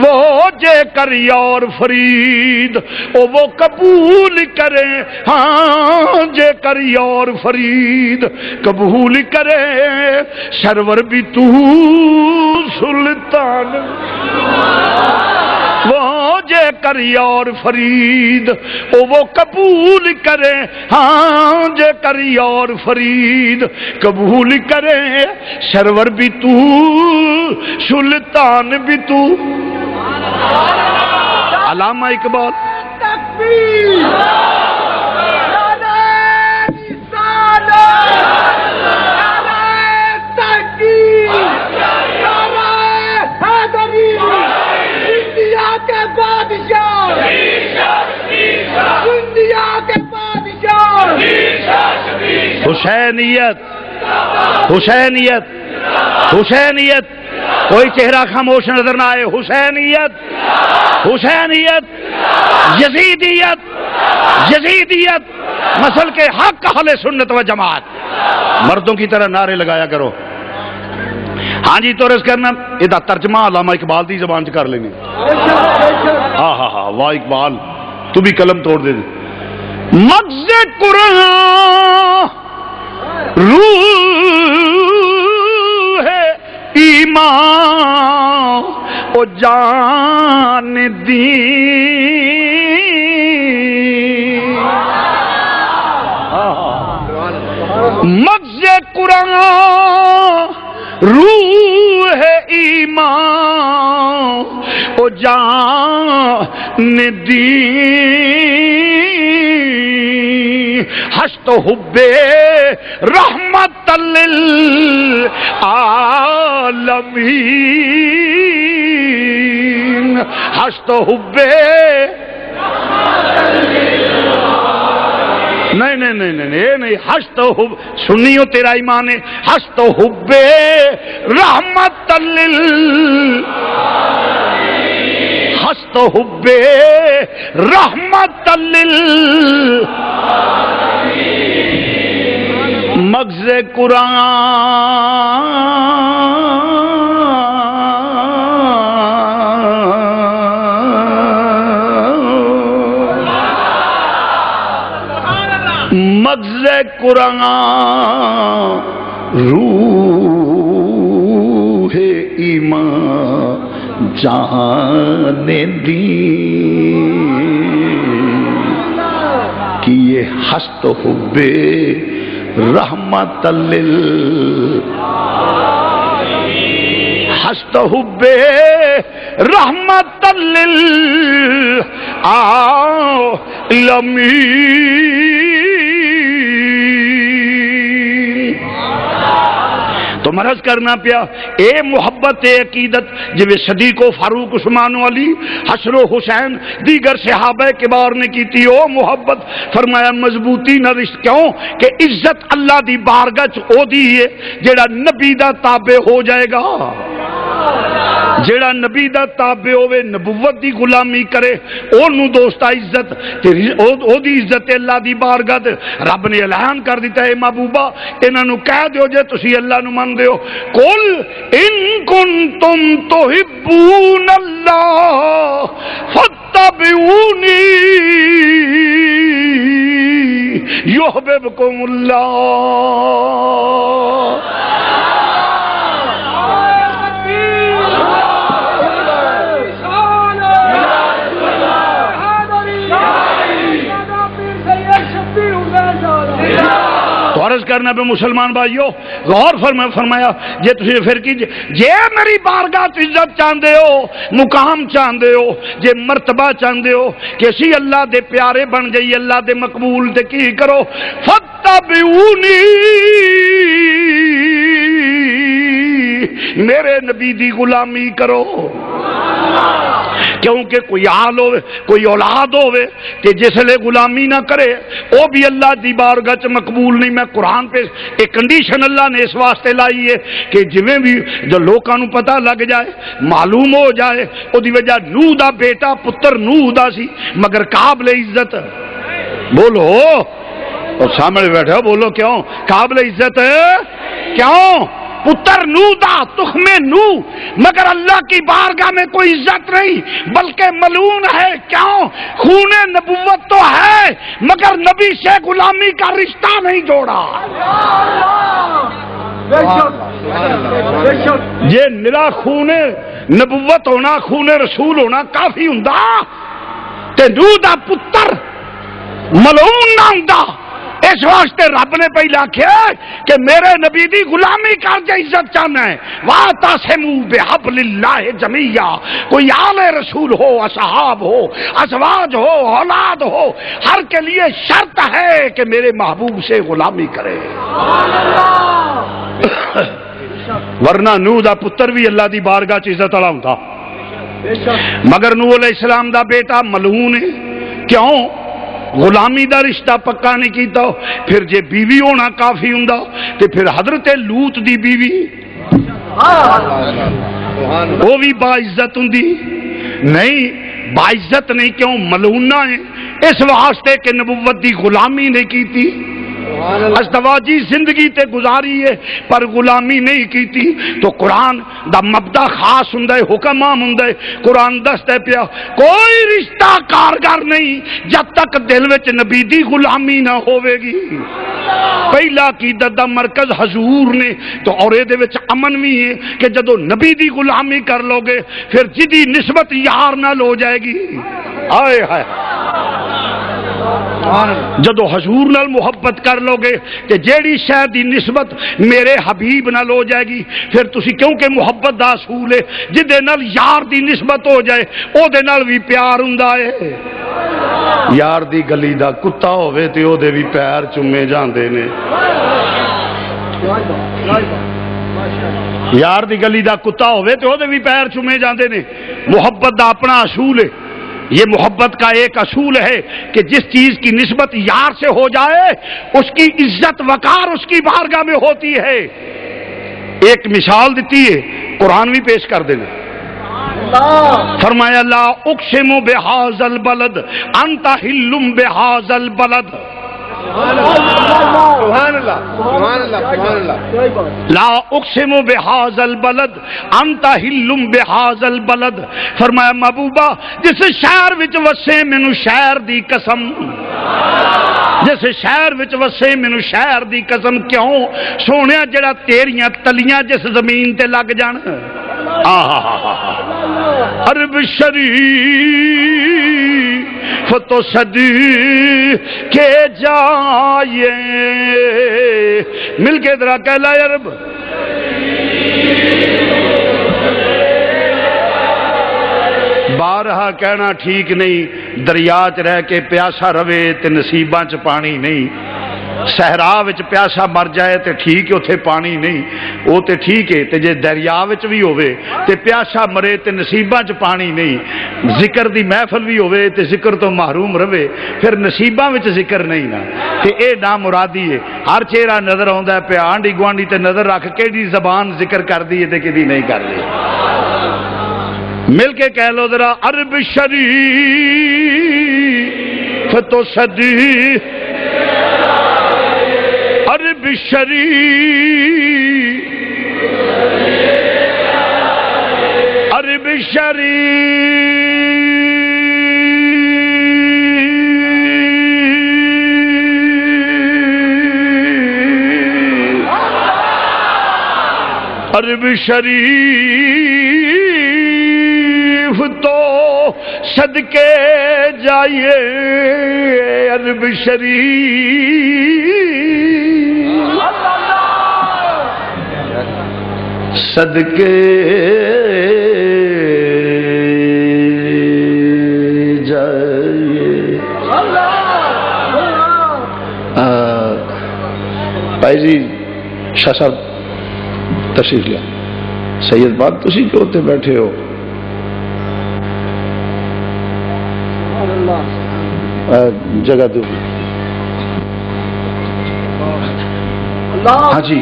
وہ جے کری اور فرید او وہ قبول کرے، ہاں جے کری اور فرید قبول کرے، سرور بھی تو سلطان، وہ جے کری اور فرید او وہ قبول کرے، ہاں جے کری اور فرید قبول کرے، سرور بھی تو سلطان بھی تو۔ علامہ اقبال حسینیت حسینیت حسینیت، کوئی چہرہ خاموش نظر نہ آئے، حسینیت حسینیت، یزیدیت یزیدیت، مسل کے حق اہل سنت و جماعت، مردوں کی طرح نعرے لگایا کرو۔ ہاں جی، تو رس کرنا یہ ترجمہ علامہ اقبال دی زبان چ کر لینی۔ ہاں ہاں ہاں، واہ اقبال تو بھی قلم توڑ دے۔ مغز قرآن روح ایمان او جان دین، مغز قرآن روح ایمان او جان دین، ہست حب رحمت للعالمین، ہست حب نہیں نہیں نہیں نہیں نہیں، ہست حب سنیو تیرا ایمان ہے، ہست حب رحمت ہست حب رحمت مغز قرآن، مغز قرآن روح ایمان جان دی کہ یہ ہست حب رحمت ہست حب رحمت للعالمین. تو مرض کرنا پیا اے محبت عقیدت جو صدیق و فاروق عثمان علی حسن و حسین دیگر صحابہ کبار نے کی تھی. او محبت فرمایا مضبوطی نہ رشت کیوں کہ عزت اللہ دی بارگاہ چ او دی ہے جیڑا نبی دا تابع ہو جائے گا. جیڑا نبی دا تابع ہوئے نبوت دی غلامی کرے اونوں دوستا عزت او دی عزت اللہ دی بارگاہ تے رب نے اعلان کر دیتا ہے محبوبہ انہاں نو کہہ دیو جے تسی اللہ نو من دیو قل ان کنتم تحبون اللہ فاتبعونی یحببکم اللہ. تو عرض کرنا پہ مسلمان بھائیو غور فرمایا جے تسی پھر کیجئے جے میری بارگاہ عزت چاہندے ہو مقام چاہندے ہو جے مرتبہ چاہندے ہو کہ اسی اللہ دے پیارے بن جائیے اللہ دے مقبول تے کی کرو فتبعونی میرے نبی دی غلامی کرو. کیونکہ کوئی آل ہوئے کوئی اولاد ہوئے کہ جس لئے غلامی نہ کرے وہ بھی اللہ دی بارگاہ چ مقبول نہیں. میں قرآن پہ ایک کنڈیشن اللہ نے اس واسطے لائی ہے کہ جویں بھی جو لوکاں نو پتہ لگ جائے معلوم ہو جائے او دی وجہ نوح دا بیٹا پتر نوح دا سی مگر قابل عزت. بولو اور سامنے بیٹھے ہو بولو کیوں قابل عزت کیوں پتر نو دا تخم نو مگر اللہ کی بارگاہ میں کوئی عزت نہیں بلکہ ملعون ہے. کیوں خون نبوت تو ہے مگر نبی سے غلامی کا رشتہ نہیں جوڑا. یہ نرا خون نبوت ہونا خون رسول ہونا کافی ہوندا تے نو دا پتر ملعون نہ ہوندا. اس واسطے رب نے پہلے آکھیا کہ میرے نبی دی غلامی کر جے عزت چاہنا ہے وَاعْتَصِمُوا بِحَبْلِ اللَّهِ جَمِيعًا. کوئی آل رسول ہو اصحاب ہو ازواج ہو اولاد ہو ہر کے لیے شرط ہے کہ میرے محبوب سے غلامی کرے. ورنہ نوح دا پتر بھی اللہ دی بارگاہ چ عزت والا ہوندا مگر نوح علیہ السلام دا بیٹا ملعون ہے. کیوں غلامی دا رشتہ پکا نہیں کیتا. پھر جے بیوی ہونا کافی ہوندا تے پھر حضرت لوط دی بیوی وہ بھی باعزت ہوندی نہیں. باعزت نہیں کیوں ملعونہ ہے اس واسطے کہ نبوت دی غلامی نہیں کیتی ازدواجی زندگی تے گزاری ہے پر غلامی نہیں کیتی. تو قرآن دا مبدا خاص ہوندا ہے حکم عام ہوندا ہے. قرآن دستا پیا کوئی رشتہ کارگر نہیں جب تک دل وچ نبی دی غلامی نہ ہوے گی. پہلا عقیدت دا مرکز حضور نے تو اور دے وچ امن بھی ہے کہ جدو نبی دی غلامی کر لو گے پھر جدی نسبت یار نال ہو جائے گی. آئے ہائے جدو حضور نال محبت کر لو گے کہ جیڑی شے دی نسبت میرے حبیب نال ہو جائے گی پھر تسی کیونکہ محبت دا اصول ہے جدے نال یار دی نسبت ہو جائے او دے نال بھی پیار ہوندا ہے. یار دی گلی دا کتا ہوے تے او دے بھی پیر چومے جاندے نے. یار دی گلی دا کتا ہوے تے او دے بھی پیر چومے جاندے نے. محبت دا اپنا اصول ہے. یہ محبت کا ایک اصول ہے کہ جس چیز کی نسبت یار سے ہو جائے اس کی عزت وقار اس کی بارگاہ میں ہوتی ہے. ایک مثال دیتی ہے قرآن بھی پیش کر دینا. فرمایا لا اقسم بہذا البلد انت حل بہذا البلد. سبحان اللہ لا اقسم بہذا البلد انت حل بہذا البلد. فرمایا محبوبہ جس شہر وچ وسے مینوں شہر دی قسم جس شہر وچ وسے مینوں شہر دی قسم کیوں سونیا جڑا تیریاں تلیاں جس زمین تے لگ جان عرب شریف تو صدقے جائے مل کے ذرا کہلا عرب بارہا کہنا ٹھیک نہیں دریا چ رہ کے پیاسا رہے تے نصیباں چ پانی نہیں صحرا وچ پیاسا مر جائے تے ٹھیک ہے اتھے پانی نہیں وہ تے ٹھیک ہے تے جے دریا وچ بھی ہوئے تے پیاسا مرے تے نصیباں چ پانی نہیں ذکر دی محفل بھی ہوئے تے ذکر تو محروم رہے پھر نصیباں وچ ذکر نہیں نا تے اے نا مرادی ہے ہر چہرہ نظر آوندا ہے پیا آنڈی گوانڈی تے نظر رکھ کیڑی زبان ذکر کر دی ہے تے کدی نہیں کر دی مل کے کہہ لو ذرا عرب شریف تو صدیق عرب شریف عرب شریف عرب شریف تو صدقے جائیے عرب شریف صدقے جائیے بھائی جی شاہ صاحب تشریف لیا سید بات تسی کیوں ہوتے بیٹھے ہو جگہ دو ہاں جی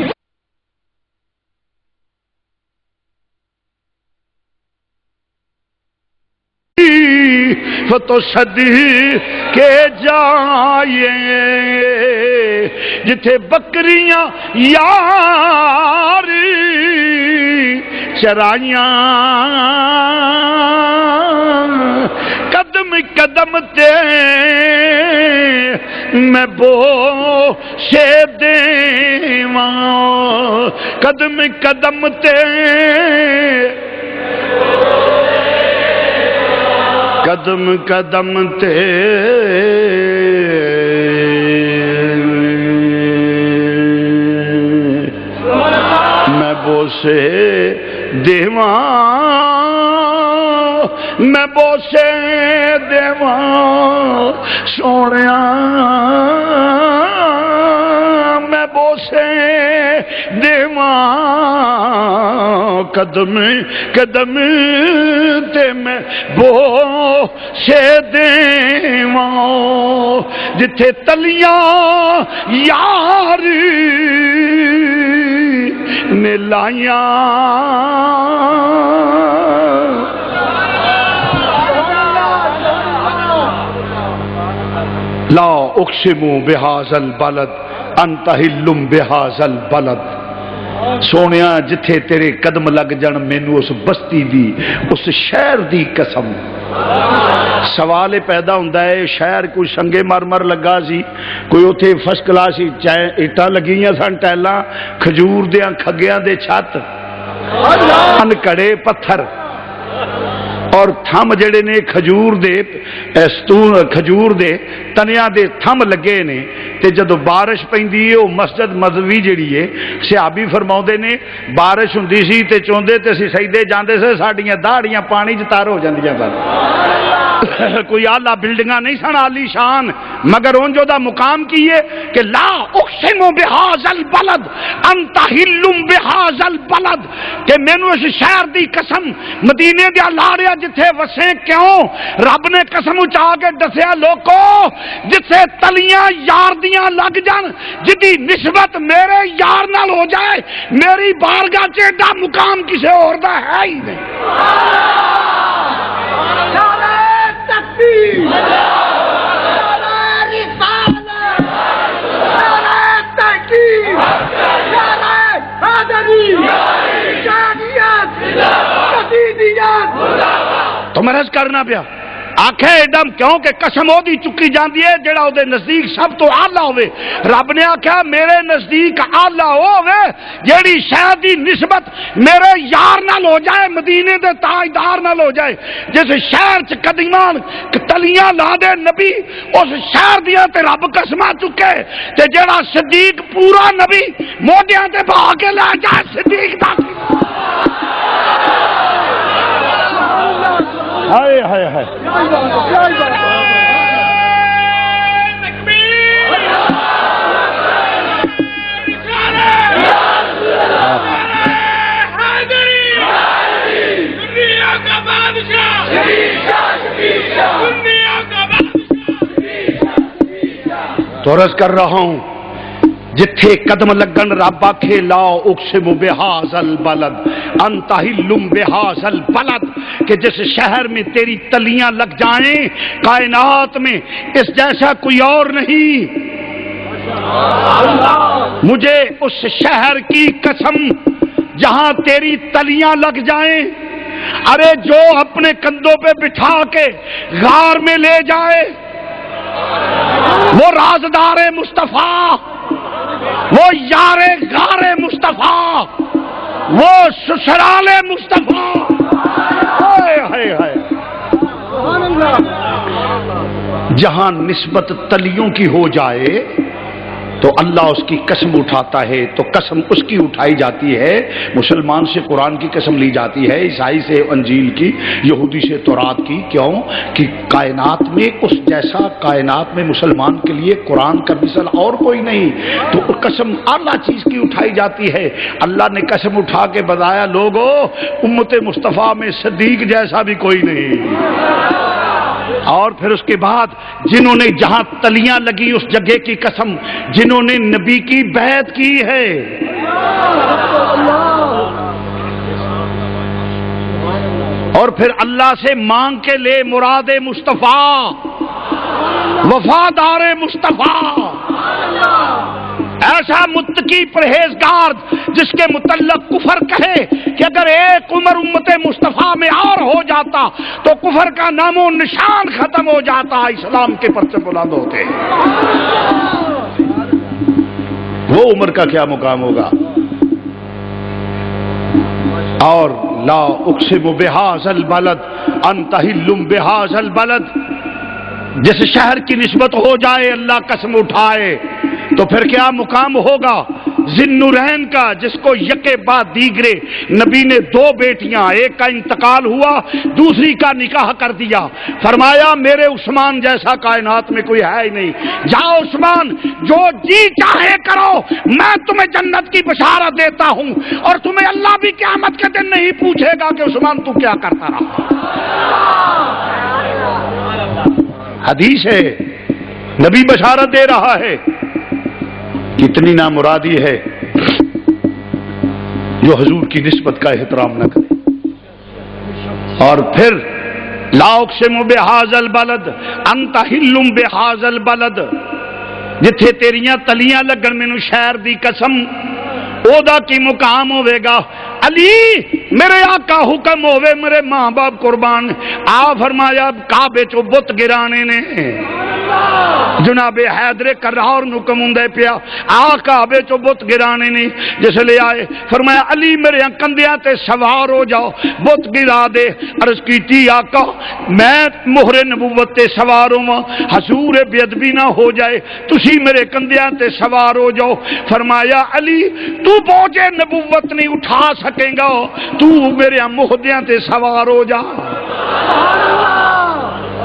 تو صدقے جائیں جتھے بکریاں یار چرائیاں قدم قدم تے میں بو سے دیواں قدم قدم تے قدم قدم تے میں بوسے دیواں میں بوسے دیواں سونیا میں بوسے دیواں قدم قدم تے میں بوسے دیواں جتھے تلیاں یار نے لائیاں لا اقسم بہذا البلد انت حل بہذا البلد سونیا جتھے تیرے قدم لگ جان مینوں اس بستی دی اس شہر دی قسم سوال پیدا ہوندا ہے شہر کوئی سنگے مرمر لگا سی کوئی اوتھے فرسٹ کلاس اٹاں لگیاں سن ٹیلاں کھجور دیاں کھگیاں دے چھت انکڑے پتھر اور تھم جڑے نے کھجور دے کھجور دے تنیاں دے تھم لگے نے تے جدو بارش پیندی ہے او مسجد مذہبی جڑی ہے صحابی فرماؤندے نے بارش ہوندی سی تے چوندے تے سی سجدے جاندے سے ساڈیاں داڑیاں پانی چ تار ہو جاندیاں سن کوئی اعلیٰ بلڈنگاں نہیں سن عالی شان مگر اونجو دا مقام کی ہے کہ لا اقسم بہذا البلد انت حل بہذا البلد کہ مینوں اس شہر دی قسم مدینے دیا لاڑیا جتھے وسے کیوں رب نے قسم اچا کے دسیا لوکو جتھے تلیاں یار دیاں لگ جان جدی نسبت میرے یار نال ہو جائے میری بارگاہ چ ایڈا مقام کسے اور دا ہے ہی نہیں تو میں رض کرنا پیا آکھے ایڈم کیوں کہ قسم او دی چکی جاندی ہے جڑا او دے نزدیک سب تو اعلیٰ ہوئے. رب نے آکھیا میرے نزدیک اعلیٰ ہوئے جیڑی شے دی نسبت میرے یار نال ہو جائے، مدینے دے تاجدار نال ہو جائے. جس شہر چ قدیمان تلیاں لا دے نبی اس شہر دیاں تے رب قسماں چکے، تے جڑا صدیق پورا نبی موڈیاں تے بہا کے لے جائے صدیق دا. ہائے ہائے ہائے تو عرض کر رہا ہوں جتھے قدم لگن رب آکھے لا اقسم بہذا البلد انت حل بہذا البلد، کہ جس شہر میں تیری تلیاں لگ جائیں کائنات میں اس جیسا کوئی اور نہیں. مجھے اس شہر کی قسم جہاں تیری تلیاں لگ جائیں. ارے جو اپنے کندھوں پہ بٹھا کے غار میں لے جائے وہ رازدار مصطفیٰ، وہ یار غار مصطفیٰ، وہ سسرال مصطفیٰ. جہاں نسبت تلیوں کی ہو جائے تو اللہ اس کی قسم اٹھاتا ہے، تو قسم اس کی اٹھائی جاتی ہے. مسلمان سے قرآن کی قسم لی جاتی ہے، عیسائی سے انجیل کی، یہودی سے تورات کی. کیوں کہ کائنات میں اس جیسا کائنات میں مسلمان کے لیے قرآن کا مثل اور کوئی نہیں. تو قسم اعلیٰ چیز کی اٹھائی جاتی ہے. اللہ نے قسم اٹھا کے بتایا لوگو امت مصطفیٰ میں صدیق جیسا بھی کوئی نہیں. اور پھر اس کے بعد جنہوں نے جہاں تلیاں لگی اس جگہ کی قسم جنہوں نے نبی کی بیعت کی ہے. اور پھر اللہ سے مانگ کے لے مراد مصطفیٰ، وفادار مصطفیٰ، ایسا متقی پرہیزگار جس کے متعلق کفر کہے کہ اگر ایک عمر امت مصطفیٰ میں اور ہو جاتا تو کفر کا نام و نشان ختم ہو جاتا، اسلام کے پرچم بلند ہوتے. وہ عمر کا کیا مقام ہوگا. اور لا اقسم بہذا البلد انت حل بہذا البلد، جس شہر کی نسبت ہو جائے اللہ قسم اٹھائے تو پھر کیا مقام ہوگا. ذی-النورین کا جس کو یکے بعد دیگرے نبی نے دو بیٹیاں، ایک کا انتقال ہوا دوسری کا نکاح کر دیا. فرمایا میرے عثمان جیسا کائنات میں کوئی ہے ہی نہیں. جاؤ عثمان جو جی چاہے کرو، میں تمہیں جنت کی بشارت دیتا ہوں اور تمہیں اللہ بھی قیامت کے دن نہیں پوچھے گا کہ عثمان تو کیا کرتا رہا. حدیث ہے، نبی بشارت دے رہا ہے. کتنی نامرادی ہے جو حضور کی نسبت کا احترام نہ کرے. اور پھر لا اقسم بہذا البلد انت حل بہذا البلد، جتھے تیریاں تلیاں لگن مینوں شہر دی قسم او دا کی مقام ہوے گا. علی میرے آقا حکم ہوے میرے ماں باپ قربان. آ فرمایا کعبے چوں بت گرانے نے جناب حیدر کرار نو کموندے پیا. آ کعبے چوں بت گرانے نے جس لے آئے فرمایا علی میرے کندھیاں تے سوار ہو جاؤ بت گرا دے. عرض کیتی آقا میں مہر نبوت تے سوار ہواں، حضور بے ادبی نہ ہو جائے، تسی میرے کندھیاں تے سوار ہو جاؤ. فرمایا علی تو بوجھے نبوت نہیں اٹھا سکے گا، تو میرے مہدیاں تے سوار ہو جا،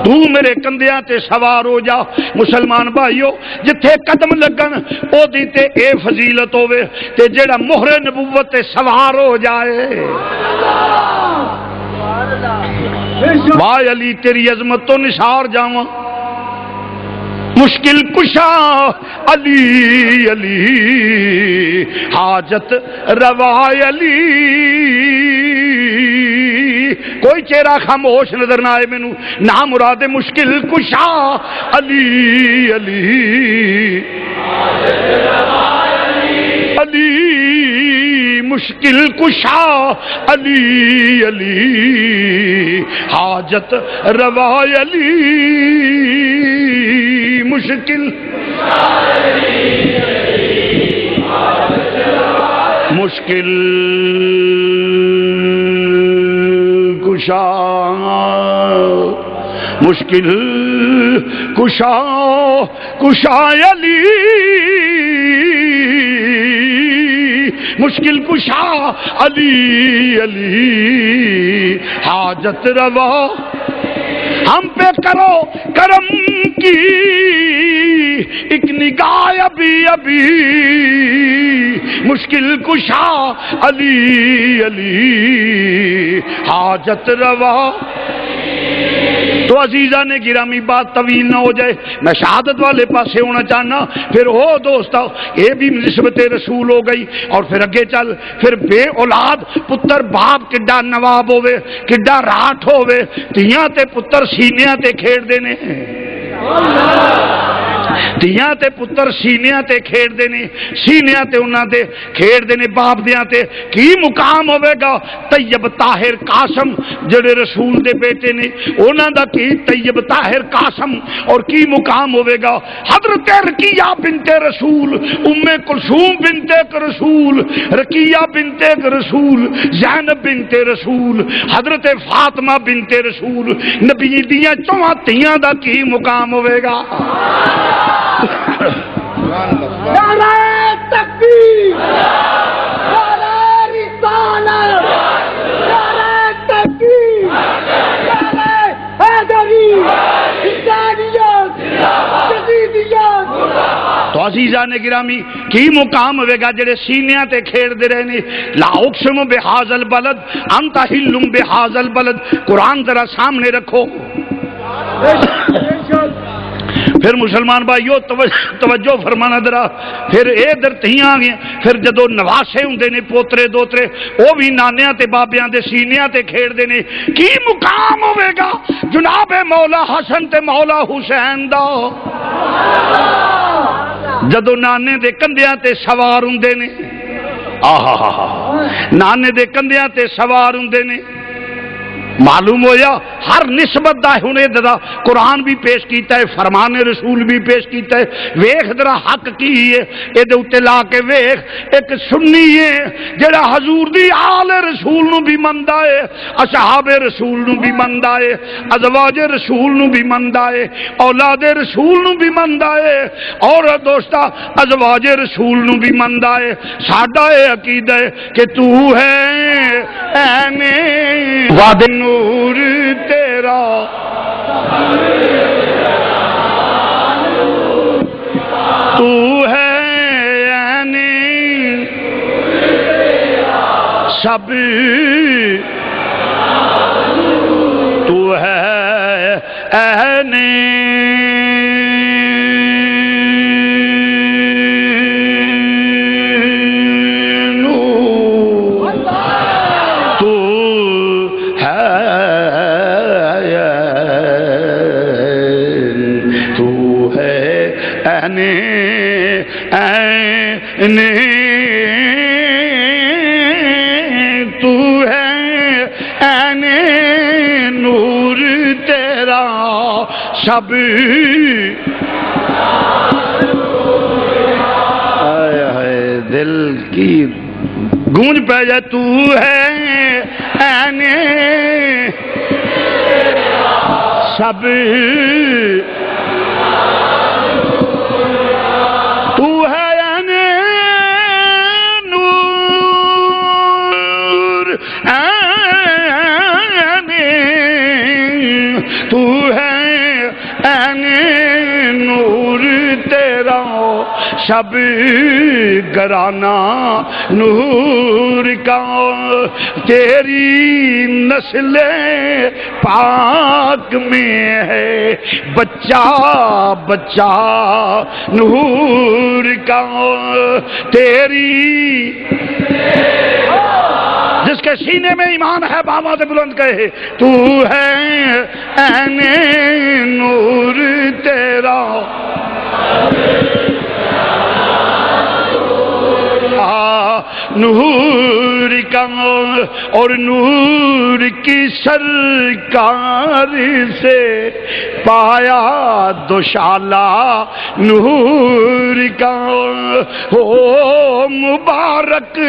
تو میرے کندھیاں تے سوار ہو جا. مسلمان بھائیو جتھے قدم لگن او دی تے اے فضیلت ہوے تے جیڑا مہر نبوت تے سوار ہو جائے. واہ علی تیری عظمت تو نثار جاواں. مشکل کشا علی علی حاجت روا علی. کوئی چہرہ خاموش نظر نہ آئے مینوں. نام مراد مشکل کشا علی علی علی مشکل کشا علی علی حاجت روا علی مشکل مشکل کشا مشکل کشا کشا علی مشکل کشا علی علی حاجت روا ہم پہ کرو کرم کی ایک نگاہ ابھی ابھی مشکل کشا علی علی حاجت روا. تو عزیزان گرامی بات طویل نہ ہو جائے، میں شہادت والے پاسے ہونا چاہنا. پھر ہو دوستو یہ بھی نسبت رسول ہو گئی. اور پھر اگے چل، پھر بے اولاد پتر باپ کڈا نواب ہوئے، کڈا راٹھ ہوئے، تیاں تے پتر سینیاں تے کھیڑ دینے، تیاں تے پتر سینیاں تے کھیڑ دینے، سینیاں تے انہاں تے کھیڑ دینے باپ دیاں تے. کی مقام ہوئے گا طیب طاہر قاسم جڑے رسول دے بیٹے نے، انہاں دا کی طیب طاہر قاسم. اور کی مقام ہوئے گا حضرت رقیہ بنت رسول، ام کلثوم بنت رسول، رقیہ بنت رسول، زینب بنت رسول، حضرت فاطمہ بنت رسول. نبی دیاں چواں تیاں دا کی مقام ہوئے گا. نعرہ تکبیر، نعرہ رسالت، نعرہ تکبیر، نعرہ حیدری، انسانیت، جدیدیت. تو عزیزان گرامی کی مقام ہوئے گا جڑے سینیاں تے کھیڑ دے رہے نے. لا اقسم بہذا البلد انت حل بہذا البلد. قرآن ذرا سامنے رکھو. پھر مسلمان بھائیو توجہ فرمانا ذرا. پھر اے در تیاں آ گئے. پھر جدو نواسے ہوندے نے پوترے دوترے، وہ بھی نانیاں تے بابیاں دے سینیاں تے کھیڑ دے نے. کی مقام ہوئے گا جناب مولا حسن تے مولا حسین دا جدو نانے دے کندیاں تے سوار ہوندے نے. نانے دے کندیاں تے سوار ہوندے نے. معلوم ہویا ہر نسبت دا ہنے دا قرآن بھی پیش کیتا ہے، فرمان رسول بھی پیش کیتا ہے. ویخ درا حق کی ہے اے دے اتے لا کے ویخ. ایک سنی ہے جڑا حضور دی آل رسول نو بھی مندہ ہے، اصحاب رسول نو بھی مندہ ہے، ازواج رسول نو بھی مندہ ہے، اولاد رسول نو بھی مندہ ہے، اور دوستا ازواج رسول نو بھی مندہ ہے. ساڈا اے عقیدہ ہے کہ تو ہے اینے وعدے نور تیرا، تو ہے یعنی سب، تو ہے یعنی تو ہے اینے نور تیرا سب. دل کی گونج پہ جائے. تو ہے اینے سب، تو ہے اینے نور تیرا شب گرانا نور کا. تیری نسل پاک میں ہے بچہ بچہ نور کا. تیری جس کے سینے میں ایمان ہے بآواز بلند کہے تو ہے اینے نور تیرا. نور کا اور نور کی سرکار سے پایا دوشالہ نور کا ہو مبارک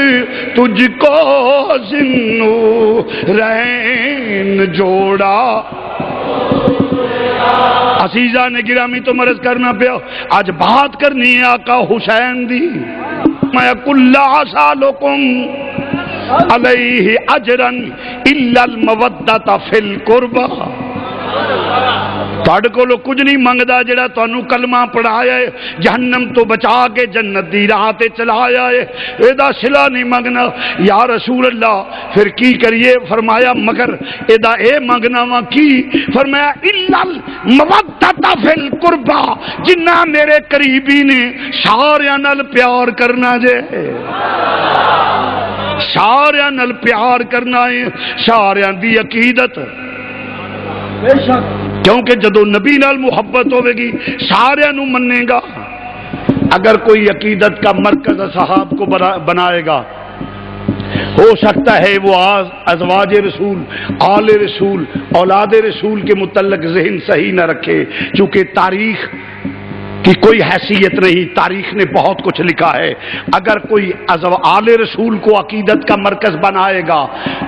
تجھ کو ذوالنورین جوڑا عزیزہ نے گرامی تو مرض کرنا پیا آج بات کرنی ہے آقا حسین دی میں کل سالکم علیہ اجرن الا المودۃ فی القربہ تھوڑے کو کچھ نہیں منگدا جڑا تانوں کلمہ پڑھایا ہے جہنم تو بچا کے جنت دی راہ تے چلایا ہے ایدا صلہ نہیں منگنا یا رسول اللہ پھر کی کریے فرمایا مگر ایدا اے منگنا وا کی فرمایا الا المودۃ فی القربہ جنہ میرے قریبی نے سارے نال پیار کرنا جے سارے نال پیار کرنا ہے سارے دی عقیدت کیونکہ جدو نبی نال محبت ہوے گی سارے نو منے گا اگر کوئی عقیدت کا مرکز اصحاب کو بنائے گا ہو سکتا ہے وہ ازواج رسول آل رسول اولاد رسول کے متعلق ذہن صحیح نہ رکھے چونکہ تاریخ کی کوئی حیثیت نہیں تاریخ نے بہت کچھ لکھا ہے اگر کوئی آل رسول کو عقیدت کا مرکز بنائے گا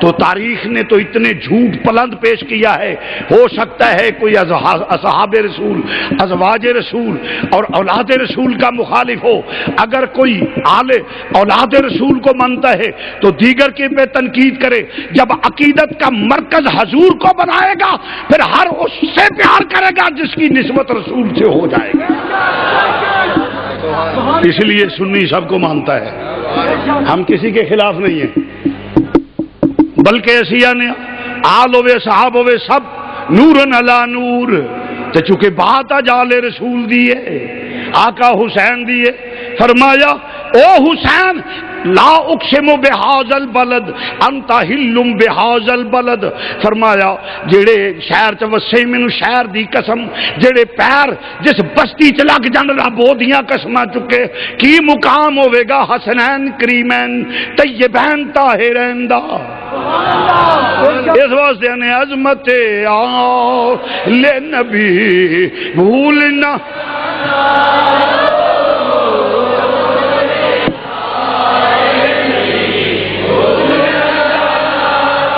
تو تاریخ نے تو اتنے جھوٹ پلند پیش کیا ہے ہو سکتا ہے کوئی اصحاب رسول ازواج رسول اور اولاد رسول کا مخالف ہو اگر کوئی اولاد رسول کو مانتا ہے تو دیگر کے پہ تنقید کرے جب عقیدت کا مرکز حضور کو بنائے گا پھر ہر اس سے پیار کرے گا جس کی نسبت رسول سے ہو جائے گی اس لیے سنی سب کو مانتا ہے ہم کسی کے خلاف نہیں ہیں بلکہ ایسیا نے آل ہوئے صحاب ہوئے سب نور علی نور تو چونکہ بات آل رسول دیے آقا حسین دیے فرمایا او حسین لا اقسم بہذا البلد انت حل بہذا البلد فرمایا جڑے شہر چ وسے مینوں شہر دی قسم جڑے پیر جس بستی چ لگ جان رب دیاں قسماں چکے کی مقام ہوے گا حسنین کریمین طیبین طاہرین دا اس واسطے نے عظمت لے نبی بھولنا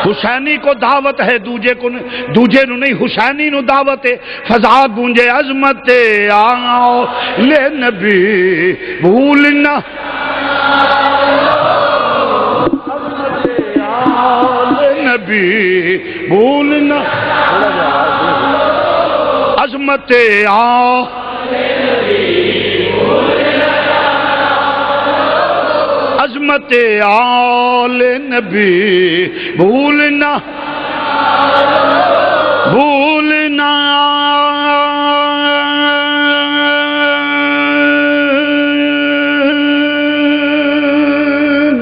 حسینی کو دعوت ہے دوجے نو نہیں حسینی نو دعوت ہے فضا گونجے عظمت آؤ لے نبی بھولنا نبی بھولنا عظمت آؤ عظمت آل نبی بھولنا بھولنا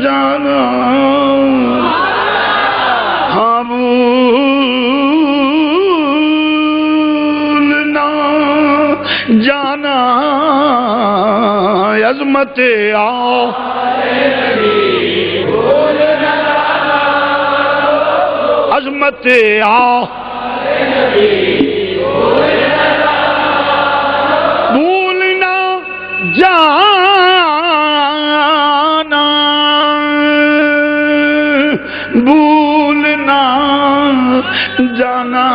جانا ہاں بھولنا جانا عظمت آؤ عظمت آؤ بھولنا جانا بھولنا جانا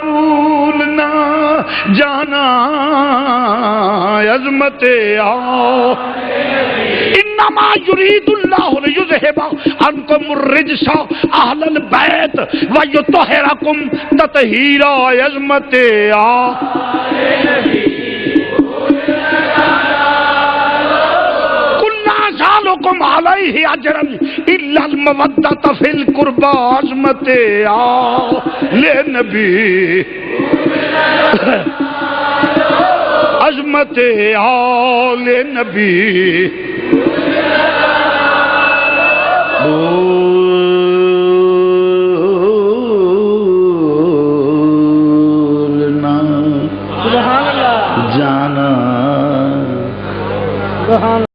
بھولنا جانا عظمت آؤ انما یرید اللہ لیذھب عنکم الرجس اہل البیت ویطہرکم تطہیرا عظمت آؤ سالکم علیہ اجرا الا المودۃ فی القربى عظمت آؤ لے نبی عظمت آؤ لے نبی بھولنا جانا سبحان